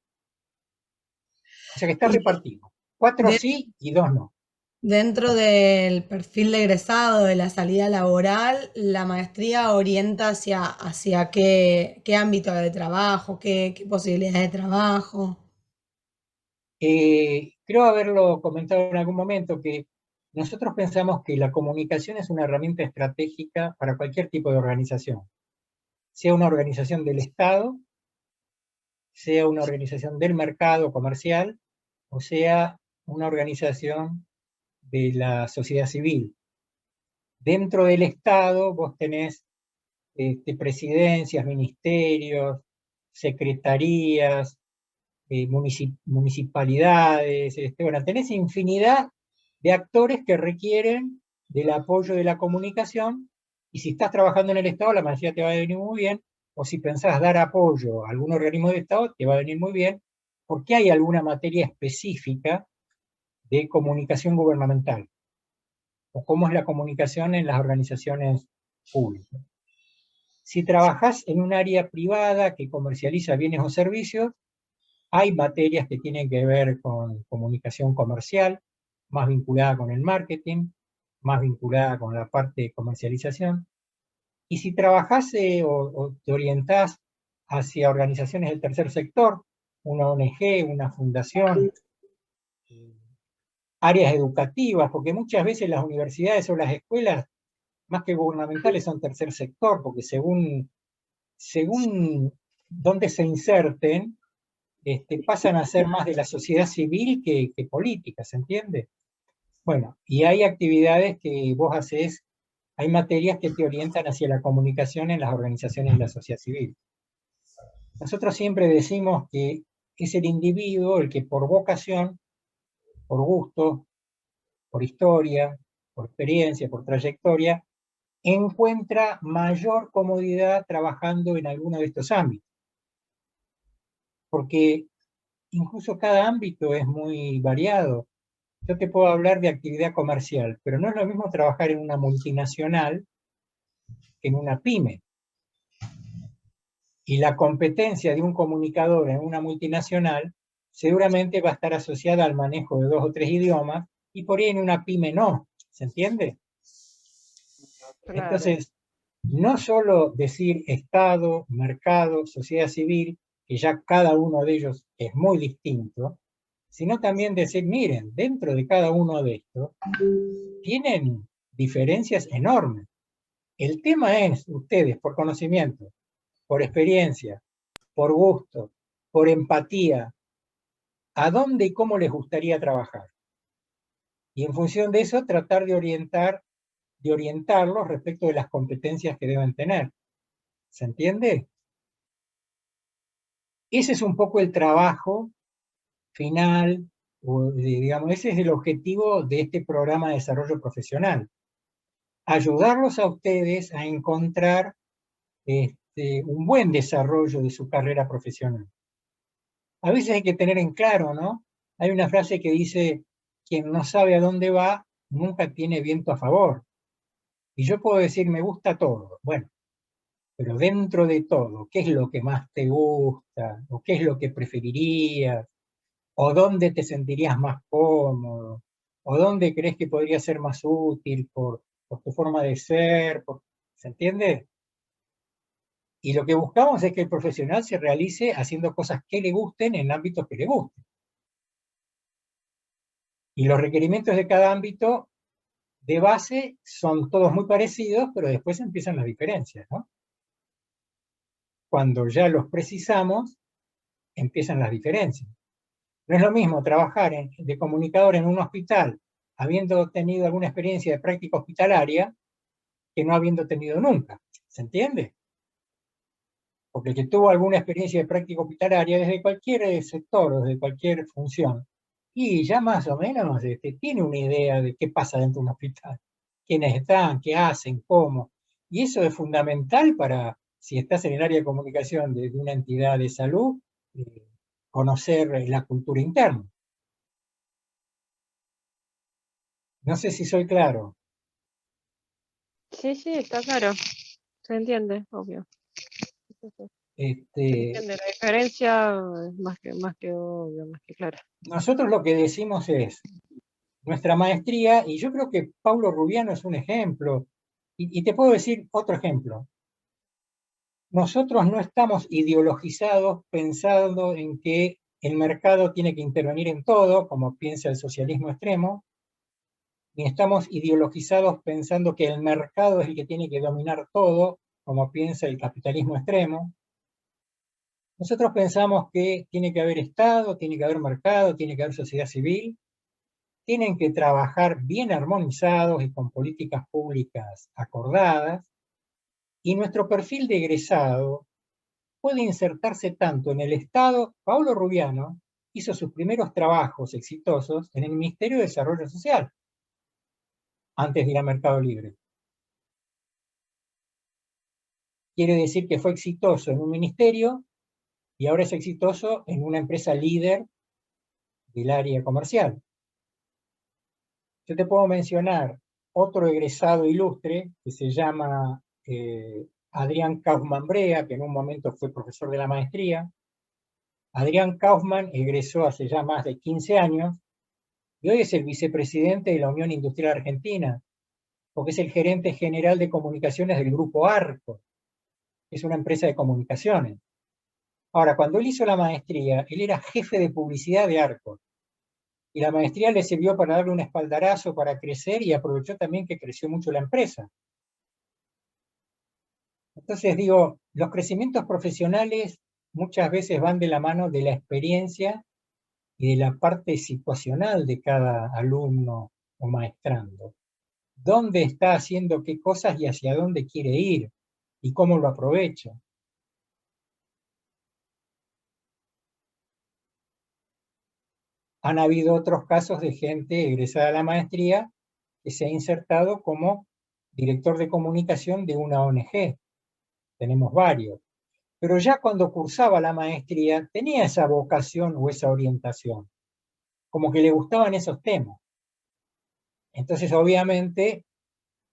O sea que está repartido. 4 sí y 2 no. Dentro del perfil de egresado, de la salida laboral, la maestría orienta hacia qué ámbito de trabajo, qué posibilidades de trabajo. Creo haberlo comentado en algún momento, que nosotros pensamos que la comunicación es una herramienta estratégica para cualquier tipo de organización, sea una organización del Estado, sea una organización del mercado comercial, o sea una organización de la sociedad civil. Dentro del Estado vos tenés presidencias, ministerios, secretarías, municipalidades, bueno, tenés infinidad de actores que requieren del apoyo de la comunicación, y si estás trabajando en el Estado, la mayoría te va a venir muy bien, o si pensás dar apoyo a algún organismo de Estado, te va a venir muy bien, porque hay alguna materia específica de comunicación gubernamental, o cómo es la comunicación en las organizaciones públicas. Si trabajás en un área privada que comercializa bienes o servicios, hay materias que tienen que ver con comunicación comercial, más vinculada con el marketing, más vinculada con la parte de comercialización. Y si trabajás o te orientás hacia organizaciones del tercer sector, una ONG, una fundación, áreas educativas, porque muchas veces las universidades o las escuelas, más que gubernamentales, son tercer sector, porque según dónde se inserten, pasan a ser más de la sociedad civil que política, ¿se entiende? Bueno, y hay actividades que vos hacés, hay materias que te orientan hacia la comunicación en las organizaciones de la sociedad civil. Nosotros siempre decimos que es el individuo el que por vocación, por gusto, por historia, por experiencia, por trayectoria, encuentra mayor comodidad trabajando en alguno de estos ámbitos. Porque incluso cada ámbito es muy variado. Yo te puedo hablar de actividad comercial, pero no es lo mismo trabajar en una multinacional que en una pyme. Y la competencia de un comunicador en una multinacional seguramente va a estar asociada al manejo de 2 o 3 idiomas, y por ahí en una pyme no, ¿se entiende? Claro. Entonces, no solo decir Estado, mercado, sociedad civil, que ya cada uno de ellos es muy distinto, sino también decir, miren, dentro de cada uno de estos tienen diferencias enormes. El tema es, ustedes, por conocimiento, por experiencia, por gusto, por empatía, a dónde y cómo les gustaría trabajar. Y en función de eso, tratar de orientarlos respecto de las competencias que deben tener. ¿Se entiende? Ese es un poco el trabajo final, o digamos, ese es el objetivo de este programa de desarrollo profesional. Ayudarlos a ustedes a encontrar un buen desarrollo de su carrera profesional. A veces hay que tener en claro, ¿no? Hay una frase que dice, quien no sabe a dónde va, nunca tiene viento a favor. Y yo puedo decir, me gusta todo. Bueno, pero dentro de todo, ¿qué es lo que más te gusta? ¿O qué es lo que preferirías? ¿O dónde te sentirías más cómodo? ¿O dónde crees que podría ser más útil por tu forma de ser? ¿Se entiende? Y lo que buscamos es que el profesional se realice haciendo cosas que le gusten en ámbitos que le gusten. Y los requerimientos de cada ámbito de base son todos muy parecidos, pero después empiezan las diferencias, ¿no? Cuando ya los precisamos, empiezan las diferencias. No es lo mismo trabajar de comunicador en un hospital, habiendo tenido alguna experiencia de práctica hospitalaria, que no habiendo tenido nunca. ¿Se entiende? Porque el que tuvo alguna experiencia de práctica hospitalaria desde cualquier sector o desde cualquier función, y ya más o menos tiene una idea de qué pasa dentro de un hospital, quiénes están, qué hacen, cómo. Y eso es fundamental para, si estás en el área de comunicación de una entidad de salud, conocer la cultura interna. No sé si soy claro. Sí, sí, está claro. Se entiende, obvio. Se entiende la diferencia, es más que obvio, más que claro. Nosotros lo que decimos es, nuestra maestría, y yo creo que Paulo Rubiano es un ejemplo, y te puedo decir otro ejemplo. Nosotros no estamos ideologizados pensando en que el mercado tiene que intervenir en todo, como piensa el socialismo extremo, ni estamos ideologizados pensando que el mercado es el que tiene que dominar todo, como piensa el capitalismo extremo. Nosotros pensamos que tiene que haber Estado, tiene que haber mercado, tiene que haber sociedad civil, tienen que trabajar bien armonizados y con políticas públicas acordadas, y nuestro perfil de egresado puede insertarse tanto en el Estado. Paulo Rubiano hizo sus primeros trabajos exitosos en el Ministerio de Desarrollo Social, antes de ir a Mercado Libre. Quiere decir que fue exitoso en un ministerio y ahora es exitoso en una empresa líder del área comercial. Yo te puedo mencionar otro egresado ilustre que se llama Adrián Kaufman Brea, que en un momento fue profesor de la maestría. Adrián Kaufman egresó hace ya más de 15 años y hoy es el vicepresidente de la Unión Industrial Argentina, porque es el gerente general de comunicaciones del Grupo Arco, que es una empresa de comunicaciones. Ahora, cuando él hizo la maestría, él era jefe de publicidad de Arco, y la maestría le sirvió para darle un espaldarazo para crecer y aprovechó también que creció mucho la empresa. Entonces digo, los crecimientos profesionales muchas veces van de la mano de la experiencia y de la parte situacional de cada alumno o maestrando. ¿Dónde está haciendo qué cosas y hacia dónde quiere ir? ¿Y cómo lo aprovecha? Han habido otros casos de gente egresada a la maestría que se ha insertado como director de comunicación de una ONG. Tenemos varios. Pero ya cuando cursaba la maestría tenía esa vocación o esa orientación, como que le gustaban esos temas. Entonces, obviamente,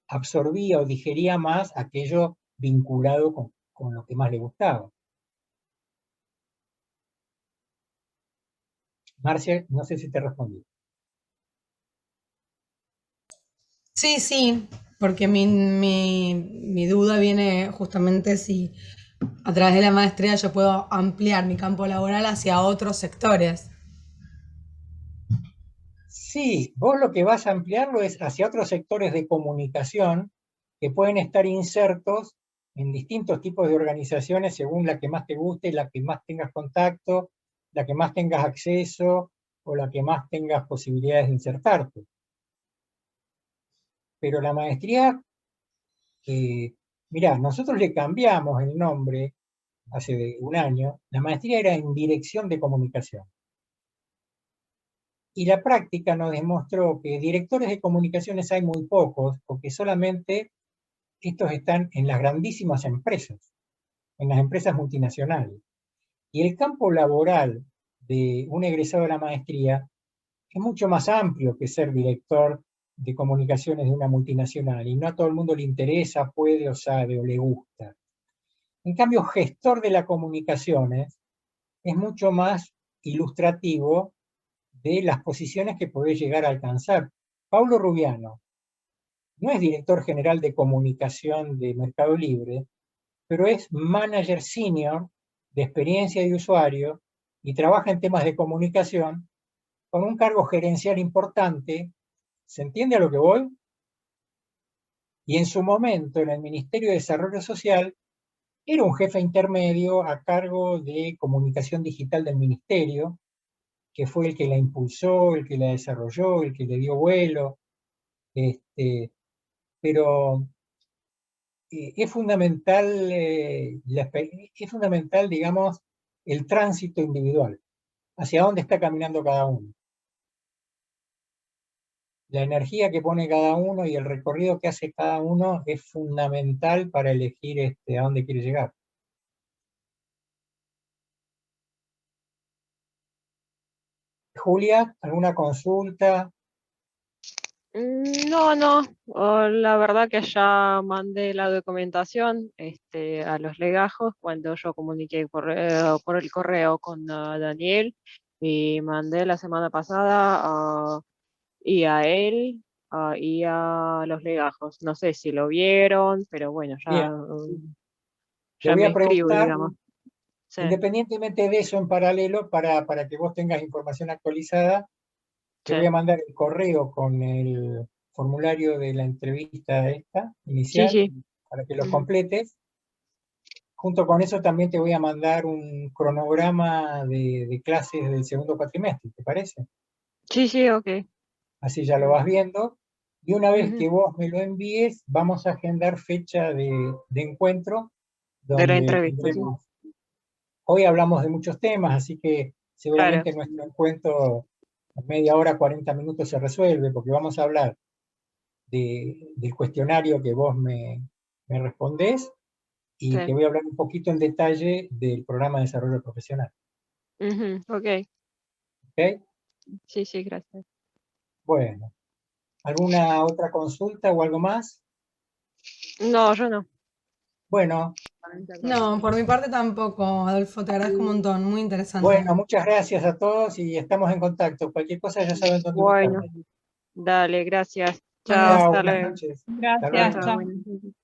absorbía o digería más aquello vinculado con lo que más le gustaba. Marcia, no sé si te respondí. Sí, sí, porque mi duda viene justamente si a través de la maestría yo puedo ampliar mi campo laboral hacia otros sectores. Sí, vos lo que vas a ampliarlo es hacia otros sectores de comunicación que pueden estar insertos en distintos tipos de organizaciones según la que más te guste, la que más tengas contacto, la que más tengas acceso o la que más tengas posibilidades de insertarte. Pero la maestría, mirá, nosotros le cambiamos el nombre hace un año. La maestría era en dirección de comunicación. Y la práctica nos demostró que directores de comunicaciones hay muy pocos, porque solamente estos están en las grandísimas empresas, en las empresas multinacionales. Y el campo laboral de un egresado de la maestría es mucho más amplio que ser director de comunicaciones de una multinacional, y no a todo el mundo le interesa, puede o sabe o le gusta. En cambio, gestor de las comunicaciones es mucho más ilustrativo de las posiciones que podés llegar a alcanzar. Paulo Rubiano no es director general de comunicación de Mercado Libre, pero es manager senior de experiencia de usuario y trabaja en temas de comunicación con un cargo gerencial importante. ¿Se entiende a lo que voy? Y en su momento, en el Ministerio de Desarrollo Social, era un jefe intermedio a cargo de comunicación digital del ministerio, que fue el que la impulsó, el que la desarrolló, el que le dio vuelo. Pero es fundamental, es fundamental, digamos, el tránsito individual, hacia dónde está caminando cada uno. La energía que pone cada uno y el recorrido que hace cada uno es fundamental para elegir a dónde quiere llegar. Julia, ¿alguna consulta? No, la verdad que ya mandé la documentación a los legajos cuando yo comuniqué por el correo con Daniel y mandé la semana pasada y a él y a los legajos. No sé si lo vieron, pero bueno, Bien, te ya voy me a escribo, preguntar, digamos. Sí, independientemente de eso en paralelo, para que vos tengas información actualizada, te sí, voy a mandar el correo con el formulario de la entrevista esta, sí, inicial, sí. para que lo Ujú. completes. Junto con eso también te voy a mandar un cronograma de clases del segundo cuatrimestre, ¿te parece? Sí, sí, ok. Así ya lo vas viendo. Y una vez Ujú. que vos me lo envíes, vamos a agendar fecha de encuentro, De la donde entrevista, sí. tendremos. Hoy hablamos de muchos temas, así que Claro. seguramente nuestro encuentro en media hora, 40 minutos se resuelve, porque vamos a hablar del cuestionario que vos me respondés y te Sí. voy a hablar un poquito en detalle del programa de desarrollo profesional. Ujú, ok. ¿Ok? Sí, sí, gracias. Bueno, ¿alguna otra consulta o algo más? No, yo no. Bueno, No, por mi parte tampoco, Adolfo, te agradezco un montón, muy interesante. bueno, muchas gracias a todos y estamos en contacto. Cualquier cosa ya saben dónde Bueno, ubicarme. dale, gracias. Bueno, Chao, gracias. Chao, hasta buenas luego. noches. Hasta Chao, Gracias, luego. chao, chao. buenas noches.